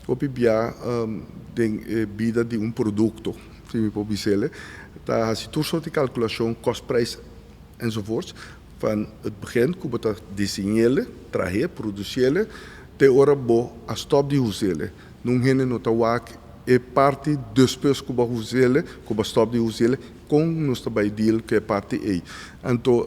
Opi bia den vida de produto, se me pode dizer, tá se tu só de calculação cost-prijs enzovoorts van het begin que você desenhar, trazer, produzir, te ora bo a stop de usar, não rende no tawak é parte depois que vai usar, que vai stop de usar, com nós também deal que é parte aí. Então,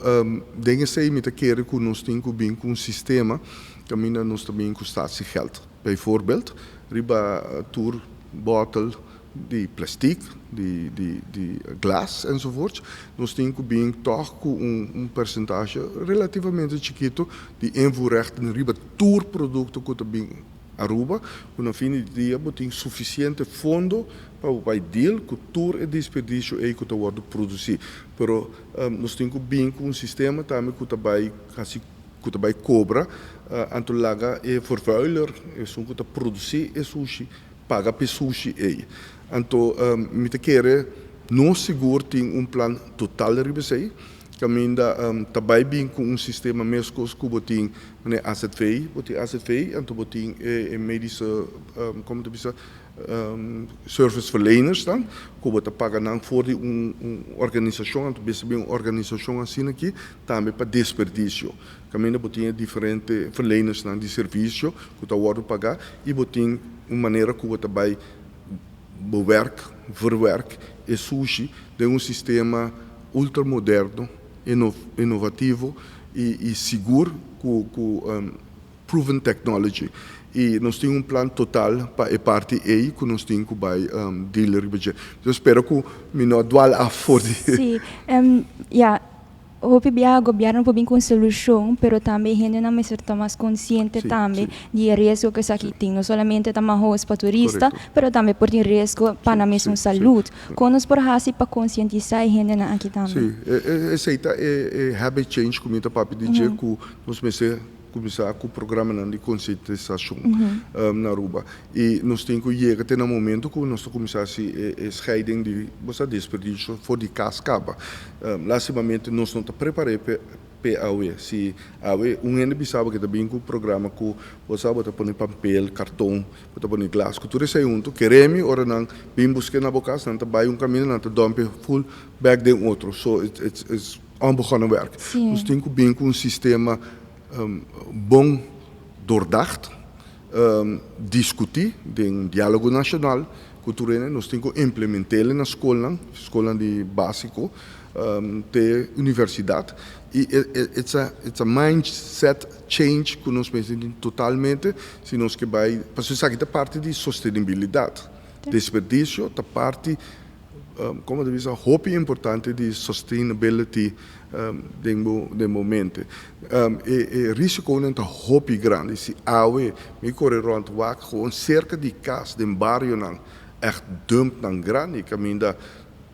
dengue sei me querer que nós temos bem com um sistema que ainda nós também custa se geld. Bijvoorbeeld, riba tour bottle de plastic, de glas enzovoorts. Nós temos bem toch com percentage relativamente chiquito de invoerrechten riba tour produto que também Aruba, que no fim do dia tem suficiente fundo para o deal que tour e desperdício é que está produzido. Pero nós temos bem com um sistema também que também cobra, antolaga é vervuiler, é só que produzir é sushi, paga para sushi aí. Então, me quer não seguro tem plano total de ribesei. Caminda também bem com um sistema mesmo que botin AZV, então botin medische, como te dizer, serviceverleners dan, que botin paga não for de organização, então bem uma organização assim aqui, também para desperdício. Caminda botin diferentes verleners dan de serviço que tá worden pagar e botin uma maneira que botin vai verwerk e sushi de sistema ultramoderno, inovativo e seguro com proven technology. E nós temos plano total para a parte aí que nós temos que vai dealer. Eu espero que me não dual a for. Sim, o governo pode vir com solução, mas também a gente não está mais consciente também de risco que isso aqui tem. Não somente está mais para turista, mas também pode ter risco para a mesma saúde. Quando nós podemos para conscientizar a gente aqui também. Sim, esse é habit change, como está papi dizer que nós começar com o programa de conscientização na Aruba. E nós temos que chegar até no momento que nós começamos a scheiding de desperdício fora de cascaba. Lastimamente, nós não estamos preparados para AUE. Se AUE, ano passado que também com o programa que você pode pôr papel, cartão, pode pôr glas, que tudo isso é junto, queremos, ora não, bem buscar na boca, não vai caminho, não dompe full back de outro. So it's onbegonnen werk. Sim. Nós temos bem com um sistema bom, doordacht, discutir, de diálogo nacional, cultura, nós temos que implementar na escola de básico, de universidade. E it's a mindset change que nós pensamos totalmente, se nós que vai, porque isso aqui é parte de sustentabilidade, desperdício, é parte, como eu disse, hope importante de sustainability de momento. E risco é um hope grande, se awe, me corre rond wak, gewoon cerca de casa, de barrio não, echt dump não grande, caminho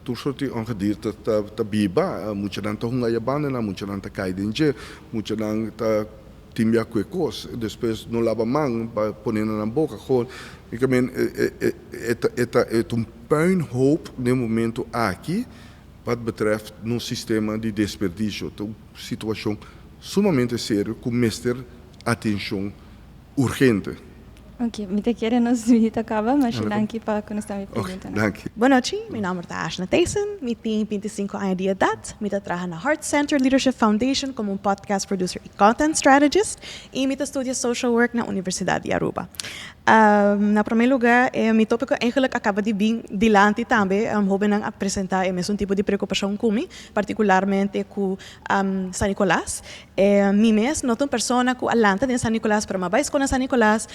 tu sorti ongedierte ta biba, mucha dan ta hunga yabana na, mucha dan ta kaidenje, mucha dan ta timbia kwekos, depois no lava mang, ponendo na boca, gewoon, ik meen, puinhoop no momento aqui, wat betreft no sistema de desperdício, uma situação sumamente séria, com mestre atenção urgente. Ok, me te querem nos visita acaba, mas danke para quando está me perguntando. Danke. Boa noite, meu nome é Ashna Tyson, eu tenho 25 anos de idade, eu trabalho na Heart Center Leadership Foundation como um podcast producer e content strategist e eu estudo social work na Universidade de Aruba. Na primeiro lugar, meu tópico eigenlijk acaba de vir dilante também, houve não apresentar um tipo de preocupação comigo, particularmente com San Nicolás. Mi mes, não uma pessoa que alanta de San Nicolás, para uma escola San Nicolás,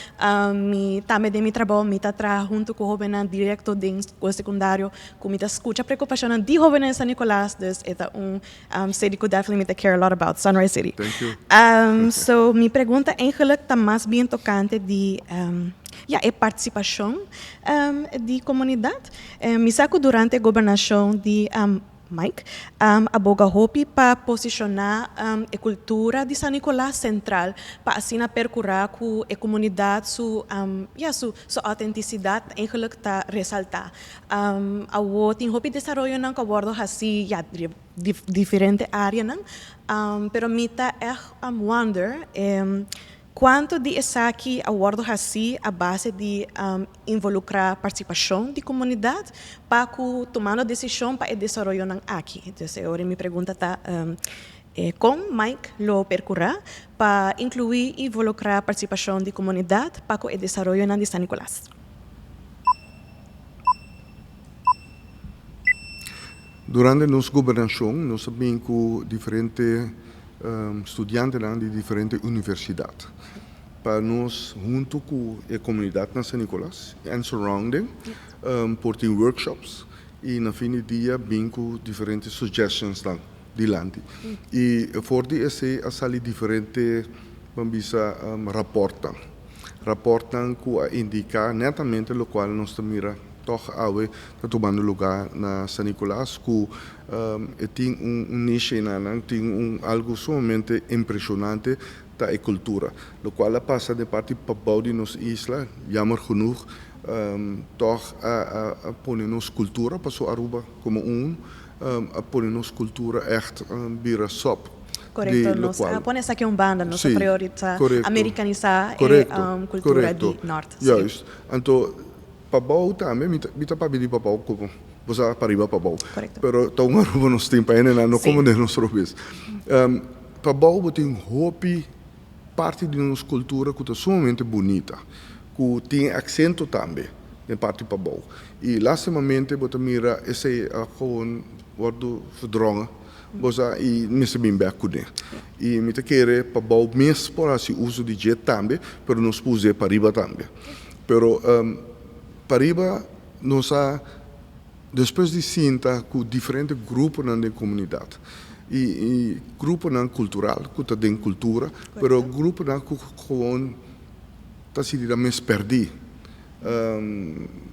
mi também de mi trabalho, mi trabalho junto com o jovem direto de escola secundário, com mi escuta preocupação de jovem em San Nicolás, dus é city que definitely me care a lot about, Sunrise City. Thank you. So mi pergunta eigenlijk está mais bem tocante de é participação de comunidade. Me saco durante a governação de Mike, aboga hopi para posicionar a cultura de San Nicolás central, para assim percorrer com a comunidade sua autenticidade eigenlijk está ressaltar. A tem hopi desenvolver não que abordo assim diferente área não, pero mita wonder quanto de essa aqui abordo assim a base de involucrar participação de comunidade para tomar decisão para o desenvolvimento aqui. Então, agora minha pergunta está como Mike lo percorrer para incluir e involucrar a participação de comunidade para o desenvolvimento de San Nicolás. Durante nossa governação, nós sabemos que diferentes estudantes de diferentes universidades. Para nós, junto com a comunidade na San Nicolás e surrounding, por ter workshops e na fim do dia, bem com diferentes suggestions de land. E por esse, a sair diferentes, vamos raportam que indica netamente o qual nós mira toch awe está tomando lugar na San Nicolás que tem niche tem algo sumamente impressionante da cultura, o qual passa de parte para de nossa isla, jammer genoeg, toch a poner nossa cultura, passou Aruba como a poner nossa cultura echt vira sop. Correto, nós põe aqui banda, nós priorizar americanizar a cultura do norte. Juist, então Pabau também, me tá para pedir Pabau como você para arriba Pabau. Pero tá Aruba nos tem para não como de nós robes. Pabau tem hopi parte de nossa cultura que é sumamente bonita, que tem acento também em parte Pabau. E lastimamente você mira esse gewoon wordt verdrongen. Bosa e me se bem bem com e me te querer Pabau mesmo por assim uso de jet também, pero nos puse para arriba também. Pero Pariba, nós depois de sinta com diferentes grupos na comunidade e grupo não cultural, que está dentro cultura, mas grupo não que gewoon está se dirá mais perdi,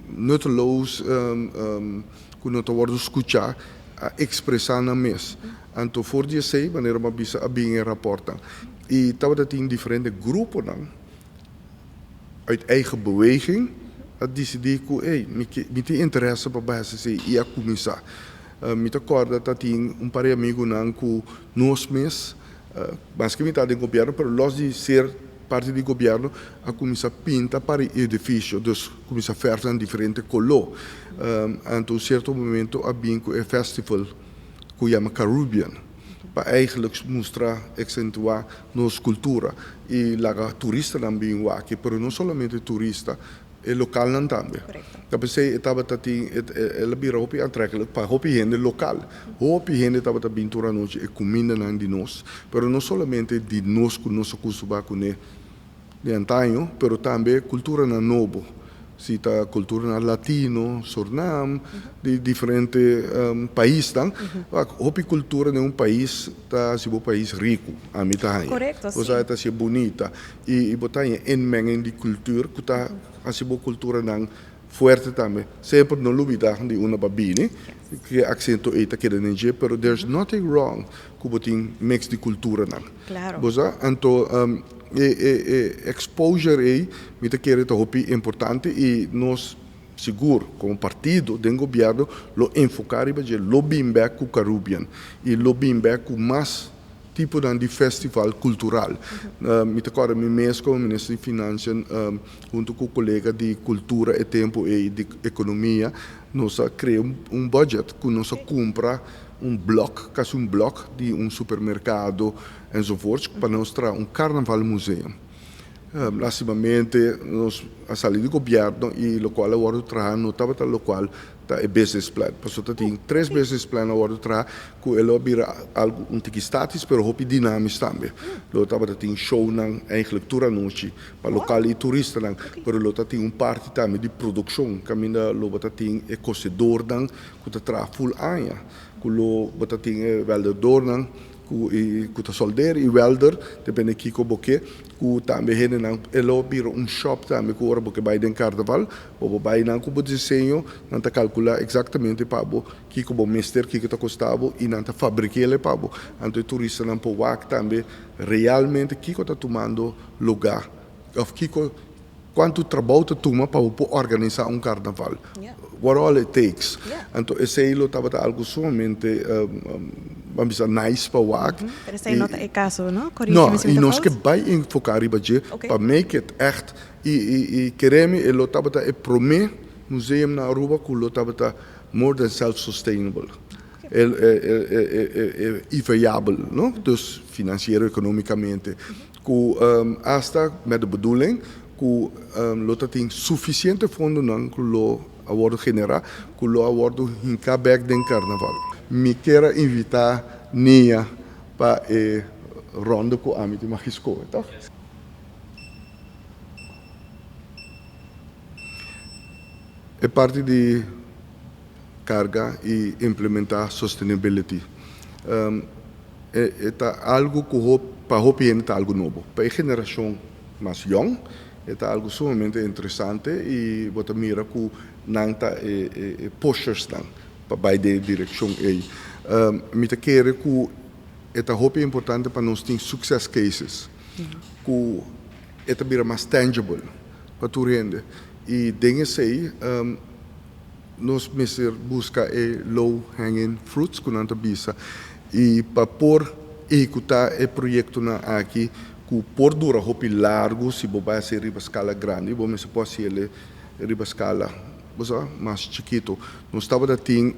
nutteloos, que não está worden escutar, expressar na mes. Então, voor die sei, wanneer uma bisa a bem rapporta. E estava dat in diferentes grupos não, uit eigen beweging. Dat decidi que, me tem interesse para base se ia começar. Me recordo que tinha par de amigos não que nós mesmos, mas que me está de governo, mas nós de ser parte do governo, a começar a pintar para o edifício, então começar a fazer em diferentes colores. Então, em certo momento, havia um festival que chama Caribbean. para eigenlijk mostrar, acentuar nossa cultura. E lá turista também aqui, mas não somente turista, é local também. Então, você estava tendo, ela vira hopi aantrekkelijk para hopi gente local. Hopi gente estava tendo pintura noite e comida de nós, mas não somente de nós com nosso custo de antaño, pero também cultura na novo. Cita cultura latino, Suriname, de diferentes países. Hopi cultura de país está um país rico, a mim tá. Correto, sim. Ou seja, está bonita e botar em mengem de cultura, que está a cultura não forte também. Sempre não olvidar de uma babine, que acento é que é ninja, pero there's nothing wrong com botar mix de cultura não. Claro. Então exposure aí, me te quer é importante e nós seguro como partido do governo lo enfocar para lobbying back com Caribbean e lobbying back com mais tipo de festival cultural. Me te quero me mesmo como ministro de Finanças junto com o colega de cultura e tempo e de economia nós criamos budget que nós compra bloco, caso bloco de supermercado enzovoorts, para nós trazer carnaval museu. Lastimamente, nós a saída do governo e o qual agora trazer não estava o qual é business plan. Portanto, tem 3 business plan agora trazer que ele vira algo status, mas hopi dinâmico também. Ele estava tem show não, eigenlijk toda noite para local e turista não, mas ele tem parte também de produção, caminha ele tem cozedor não, que traz full anja. Kulo bota ting welder nang ku ta solder e welder depende kiko boke ku tambe hene nang elo biro shop tambe ku ora boke by den carnaval bo by nang ku bo desenho nan ta calcula exatamente pabo kiko bo mister kiko ta costavo e nan ta fabricele pabo anto turista nan po wak tambe realmente kiko ta tomando lugar of kiko quanto trabalho tu toma para organizar carnaval. Yeah. What all it takes. Yeah. Então, esse aí estava algo sumamente vamos dizer, nice para o WAC. Mas esse não é o caso, não? Não, e nós que vai enfocar para make it echt. E queremos, ele estava a prometer museu na Aruba que ele estava more than self-sustainable. É viável, não? Dus financiero, economicamente. Que hasta met de bedoeling que lota tem suficiente fundo não que lo awardo generar que lo awardo hincabek den carnaval. Me quero invitar Nia para ronda com a mim de magisco, tá? É parte de carga e implementar sustainability. É algo que para o está algo novo. Para a geração mais jovem é algo sumamente interessante e você mira que não está pushers para a direção aí. Me quero que é muito importante para nós ter success cases, que é mira mais tangible para tu rende e dengue aí nós busca low hanging fruits que não está bisa e para por executar o projeto na aqui que por dura hopi largo se vai ser riba escala grande vamos pode ser riba escala mais chiquito nós estava tem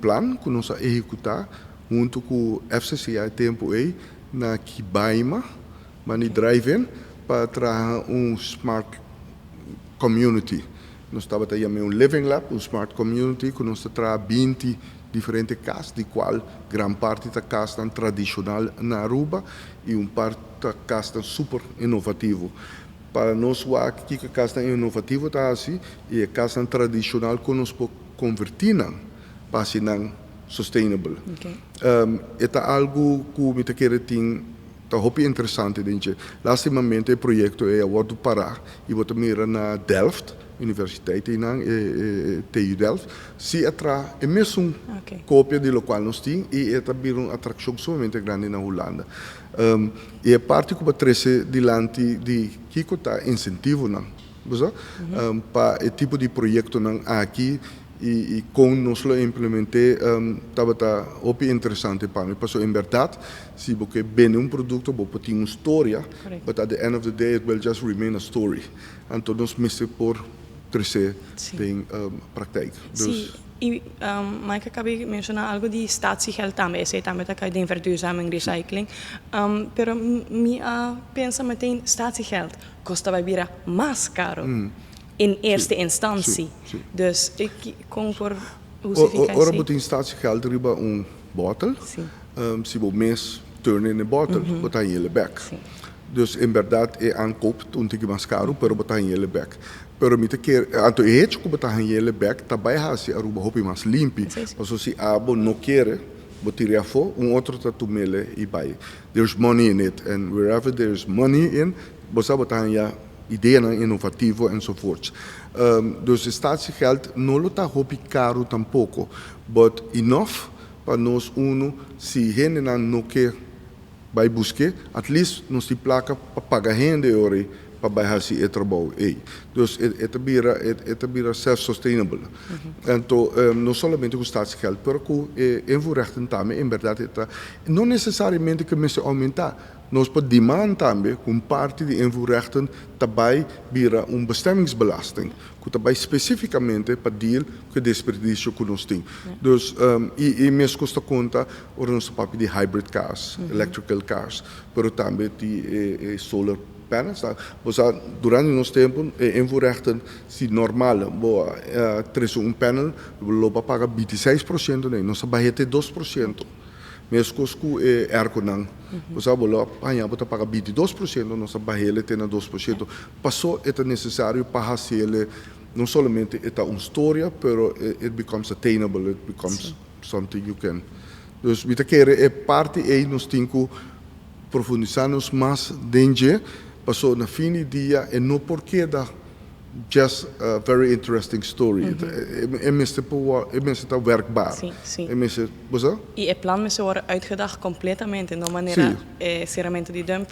plan que nós executar junto com FCC há tempo aí na Kibaima mani drive-in para trazer smart community nós estava também living lab smart community que nós traz 20 diferentes casas, de qual grande parte da casa tradicional na Aruba e parte da casa super inovativo. Para nós, aqui a casa inovativo está assim e a casa tradicional que nós podemos convertir para ser sustainable. Okay. É algo que me quer ter tá muito interessante dentro. Lastimamente o projeto é agora parar e vou mirar na Delft. Universiteit TU Delft, se atrai é mesmo cópia de local nós temos e é também uma atração somente grande na Holanda. E a parte que vai diante de que está incentivo não, para o tipo de projeto não aqui e com nós lo implementei estava muito interessante para mim. Porque em verdade, se você bem produto, você tem uma história, but at the end of the day it will just remain a story. Então nós por crescer em praktijk. Dus... E Mike acabei de mencionar algo de statiegeld também. Esse também está de verduurzaming, recycling. Pero pensa meteen statiegeld custa vai virar mais caro in eerste instantie. Sim. Dus ik kom voor justificatie. Ora botem statiegeld riba bottle. Sim. Se o mês turn in a bottle, botar em ele back. Sim. Dus in verdade é aankoop toen ik mais caro, pero botar em ele back. Pero mita que anto hecho que botar em ele back, tabai hasi aruba hopi mais limpi. Passo se abo não quer, botiria fo, outro tatu mele e vai. There's money in it, and wherever there's money in, bosa botar em ideia inovativo enzovoorts. Dus statiegeld não lo tá hopi caro tampouco, but enough para nós se gente não quer vai buscar, at least nós te placa para pagar rende ori para baixar se trabalho aí. Dus het bira self-sustainable. Então, não somente com staatsgeld, mas com invoerrechten também, em verdade, não necessariamente que mensen aumentar. Nós podemos demand também, com parte de invoerrechten, também bira bestemmingsbelasting, que também especificamente para deal com o desperdício que nós temos. Dus, e mesmo custa conta, o nosso papel de hybrid cars, electrical cars, mas também de solar panels. Durante o nosso tempo, invoerrechten, se normal, traz panel, lopa paga 26%, nós vai ter 2%. Mesmo com ergonang, você paga 22%, nossa barreira tem 2%. Passou é necessário para fazer não somente uma história, mas it becomes attainable, it becomes something you can. Dus we querem parte aí nós temos que profundizar-nos mais dentro, passou na fim do dia e não porque da just a very interesting story. É mesmo werkbaar. Sim. E o plano moet worden uitgedacht completamente, de maneira seriamente de dump,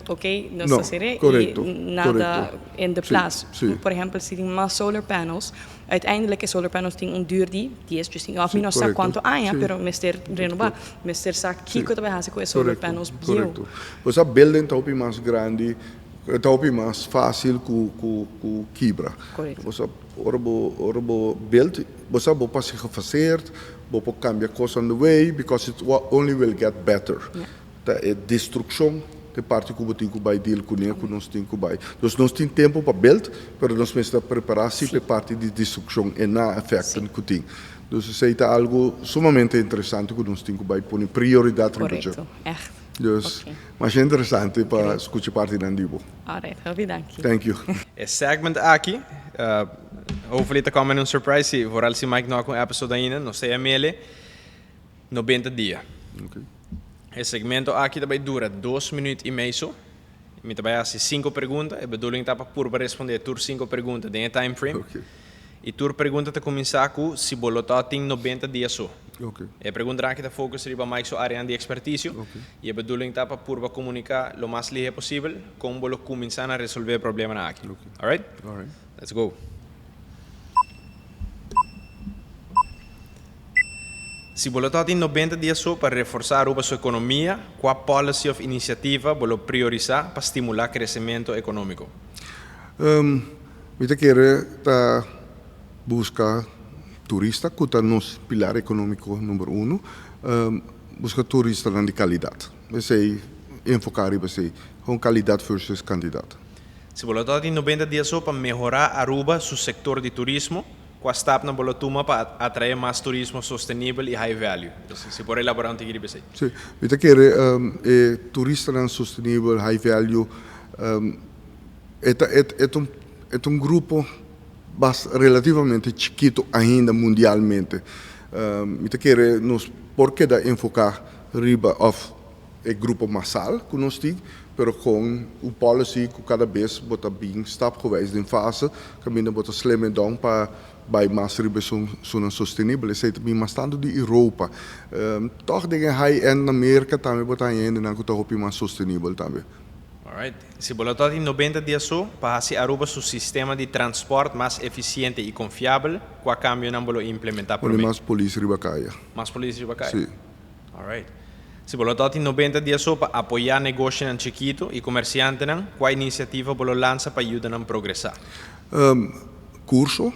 não será nada in de plaats. Por exemplo, se tem mais solar panels, uiteindelijk solar panels têm duur die is just of não sei quanto anos, pero mister renovar, mister sa kiko também há com solar panels bio. Você building tá mais grande, tá mais fácil com quebra. Você orbo build, você pode passar gefaseerd, pode cambiar coisas on the way because it only will get better. Tá destruição de parte que você vai deal com ele, que nós temos que vai. Então nós temos tempo para build, mas nós precisamos preparar-se para parte de destruição e na efeito que tem. Então isso é algo sumamente interessante que nós temos que vai pôr prioridade no projeto. Dus, mas é interessante para escutar parte da Andibo. Alright, heel dank je. Thank you. Esse segment aqui, hopefully tá comendo surprise, se vooral se Mike não com episode ainda, não sei a mele, 90 dias. Okay. Esse segmento aqui também dura 2 minutos e meio. Me também há 5 perguntas, a bedoeling tá para responder tur 5 perguntas dentro time frame. Okay. E tur pergunta tá começar com se bolota tem 90 dias só. Okay. A pergunta aqui está focus riba mais sobre a área de expertise. E a bedoeling está para comunicar o mais ligeiro possível como bolo começar a resolver o problema aqui. Alright? Alright. Let's go. Se bolo tem 90 dias só para reforçar a sua economia, qual policy ou iniciativa bolo priorizar para estimular o crescimento econômico? Eu quero buscar turista, que está no pilar econômico número 1, busca turista de qualidade. Você enfocar com qualidade versus quantidade. Se você tem 90 dias só para melhorar Aruba, seu setor de turismo, qual step na bolotuma para atrair mais turismo sustentável e high value? Se pode elaborar um pouquinho disso. Sim, eu quero turista sustentável, high value, é um grupo relativamente chiquito ainda mundialmente. Eu quero nos porque da enfocar riba of o grupo massal que nós temos, pero com o policy que cada vez bota bem stap geweest in fase, caminha bota slim down para bij mais riba zona sustentável, é também mais tanto de Europa. Toch dingen high-end na América também bota high-end e não que toch mais sustentável também. Alright. Se você tem 90 dias só para fazer Aruba seu sistema de transporte mais eficiente e confiável, qual cambio não vou implementar por mim? Mais polícia riba caia. Mais polícia riba caia? Sim. Alright. Se você tem 90 dias só para apoiar negócio em chiquito e comerciante, qual iniciativa você lança para ajudar a progressar? Curso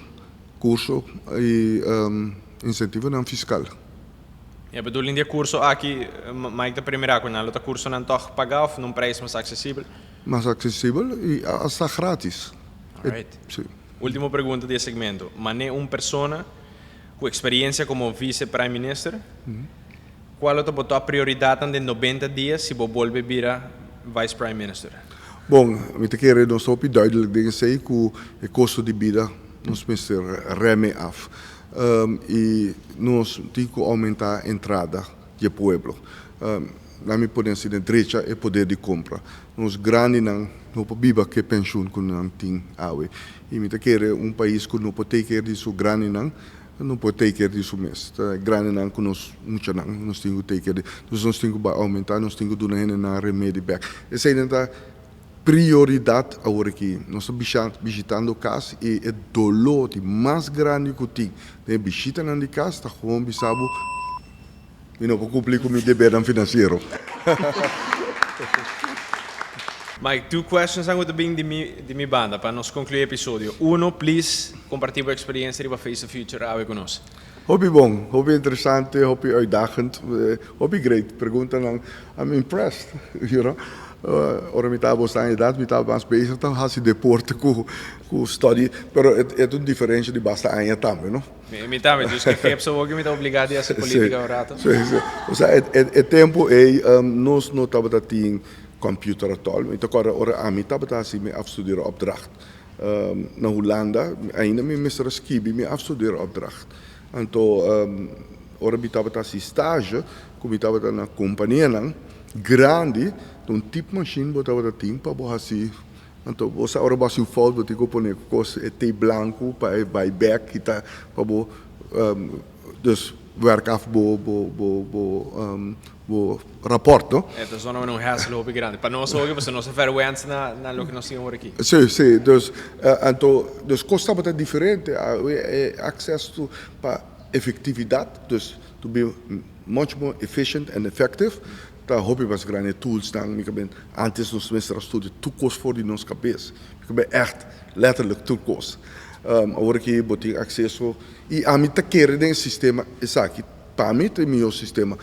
e incentivo dan fiscal. Ja, bedoel in die curso aqui, Mike da primeira com nada, o curso não toch pagar ou num preço mais acessível? Mais acessível e hasta grátis. Alright. Sim. Última pergunta desse segmento. Mané persona com experiência como vice-prime minister, qual é a prioridade em 90 dias se você volver virar vice-prime minister? Bom, met keer ons op duidelijk dingen zei que het kosten de vida nos mister reme af. E nós temos que aumentar a entrada do pueblo. Na minha potência de direita é poder de compra. Nós grandes não biba que pensão que não tem awe. E me quer país que não pode ter disso grande não pode ter disso mês. Grande não que nós muito não nós temos que ter. Nós temos que aumentar, nós temos que dar na remédio back. Essa é prioridade agora que nós estamos visitando casa e o dolor mais grande que tem de visitar na casa está com bisabo e não cumprir com o dever financeiro. Mike, 2 questions aan moeten bing de mi banda para nós concluir o episódio. Uno, please, compartilhe a experiência de Face the Future avec conosco. Hobby bom, hobby interessante, hobby uitdagend, hobby great. Pergunta dan, I'm impressed, you know. Ora mi estava na idade, mi estava mais bezig, então hasi deporte com study, pero é tudo diferente de basta anos também, não? Mi também, dus que heb so que me tá obrigado a ser política agora. Sim. O sea, é tempo nós não estava dating computer at all. Então agora ora mi estava assim me afstuderen opdracht. Na Holanda, ainda me Mr. Skibi me afstuderen opdracht. Então ora mi estava assim stage, como estava na companhia grande, um tipo de machine que estava dating para assim. Então, você agora vai se foto, você tem que pôr coisa te branco para back, para dus werk af bo rapport, não? Então, só não hassle hoop grande. Para nós hoje, você não se vergüenza na lo que nós temos aqui. Sim, dus então, dus custa muito diferente, acesso para efetividade, dus to be much more efficient and effective. Daar hoop ik was grande tools dan, ik ben antes nos meester studie toekomst voor die nos cabeça. Ik ben echt letterlijk toekomst. Agora que botei acesso e a mim tá querendo um sistema, isso aqui, para mim tem meu sistema.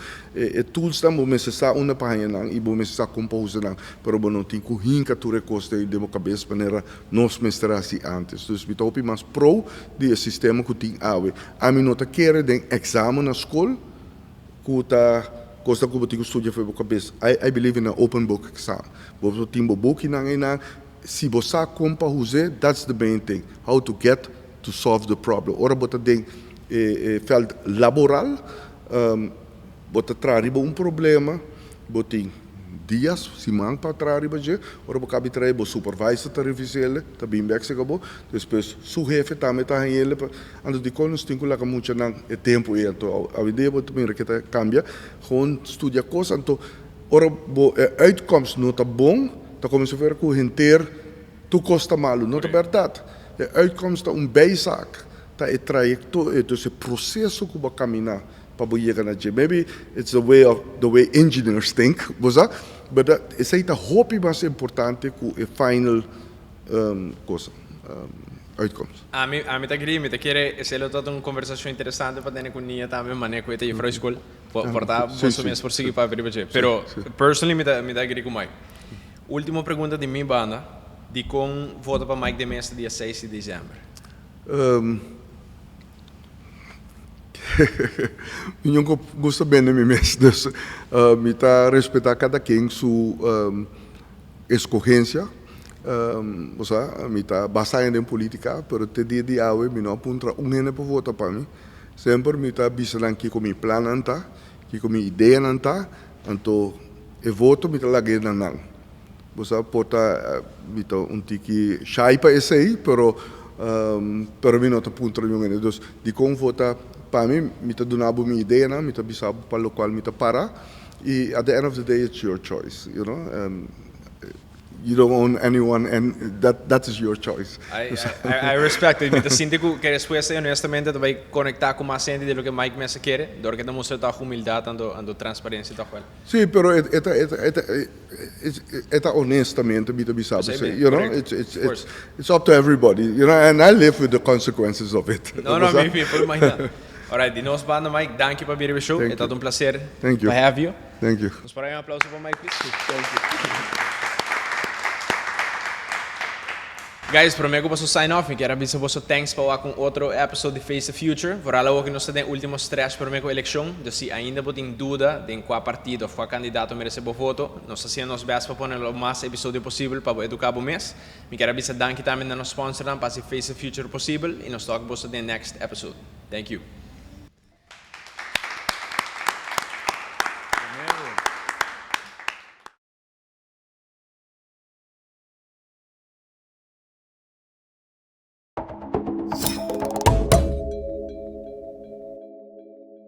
Tools dan vou necessar uma página não e vou necessar compose não, pero bom não tem que hinca tu recosta e demo cabeça para nos meester assim antes. Dus me hoop mais pro de sistema que tem awe. A mim não tá querendo um exame na escola, que tá costa que eu estudo foi boa cabeça. I believe in an open book exam. Você tem um book na se você compara that's the main thing. How to get to solve the problem. Ora você tem veld laboral, você traz problema, você tem dias, semana para trás, ora você cabe trazer o supervisor para revisar, tá bem bem que acabou, depois o chefe também está ele, antes de quando nós temos que muito não é tempo e então a ideia é também que tá cambia, gewoon estudia coisa, então ora a uitkomst não tá bom, tá como se for com inteiro, tu custa malo, não é verdade, a uitkomst tá bijzaak, tá é trajeto, é esse processo que vai caminhar para chegar na G. Maybe it's the way engineers think, but essa é a hope mais importante que a final coisa, outcomes. A mim tá querendo, me tá querendo, essa é toda uma conversação interessante para ter com Nia também, mas que eu tenho para a escola, portar você mesmo por seguir para ver, pero personally me tá querendo com Mike. Última pergunta de minha banda, de como vota para Mike de Mestre dia 6 de dezembro. Eu gosto bem de mim mesmo, dus me está respeitar cada quem sua escolhência, me está basado em política, pero te dia de hoje me não aponta nene para votar para mim, sempre me está bisando aqui com meu plano anta, aqui com minha ideia anta, então eu voto me está lagando não, você pode me está tiki shy para esse aí, pero me não está aponta nenhum, dus de como votar para mim, me está dando minha ideia, me está bisando para o qual me está para, e at the end of the day, it's your choice, you know. You don't own anyone, and that is your choice. I respect it. Me sinto que a resposta, honestamente, vai conectar com mais gente do que Mike Mesa quer, do que demonstra a humildade e transparência da qual. Sim, pero é honestamente me está bisando, you know. It's up to everybody, you know, and I live with the consequences of it. No, me por imaginar. Alright, di nos banda Mike, dank je para vir ao show. Thank É todo you. um prazer Thank you. to have you. Thank you. Vamos parar um aplauso para Mike, please. Guys, para mim eu posso sign off. Eu quero avisar você thanks para com outro episódio de Face the Future. Por algo que nós temos últimos 3 para mim com a eleição. Então, se ainda tem dúvida de qual partido ou qual candidato merece o voto, nós fazemos nosso best para pôr o mais episódio possível para educar o mês. Eu quero avisar danke também a nosso sponsor para fazer Face the Future possível. E nós talk você no next episode. Thank you.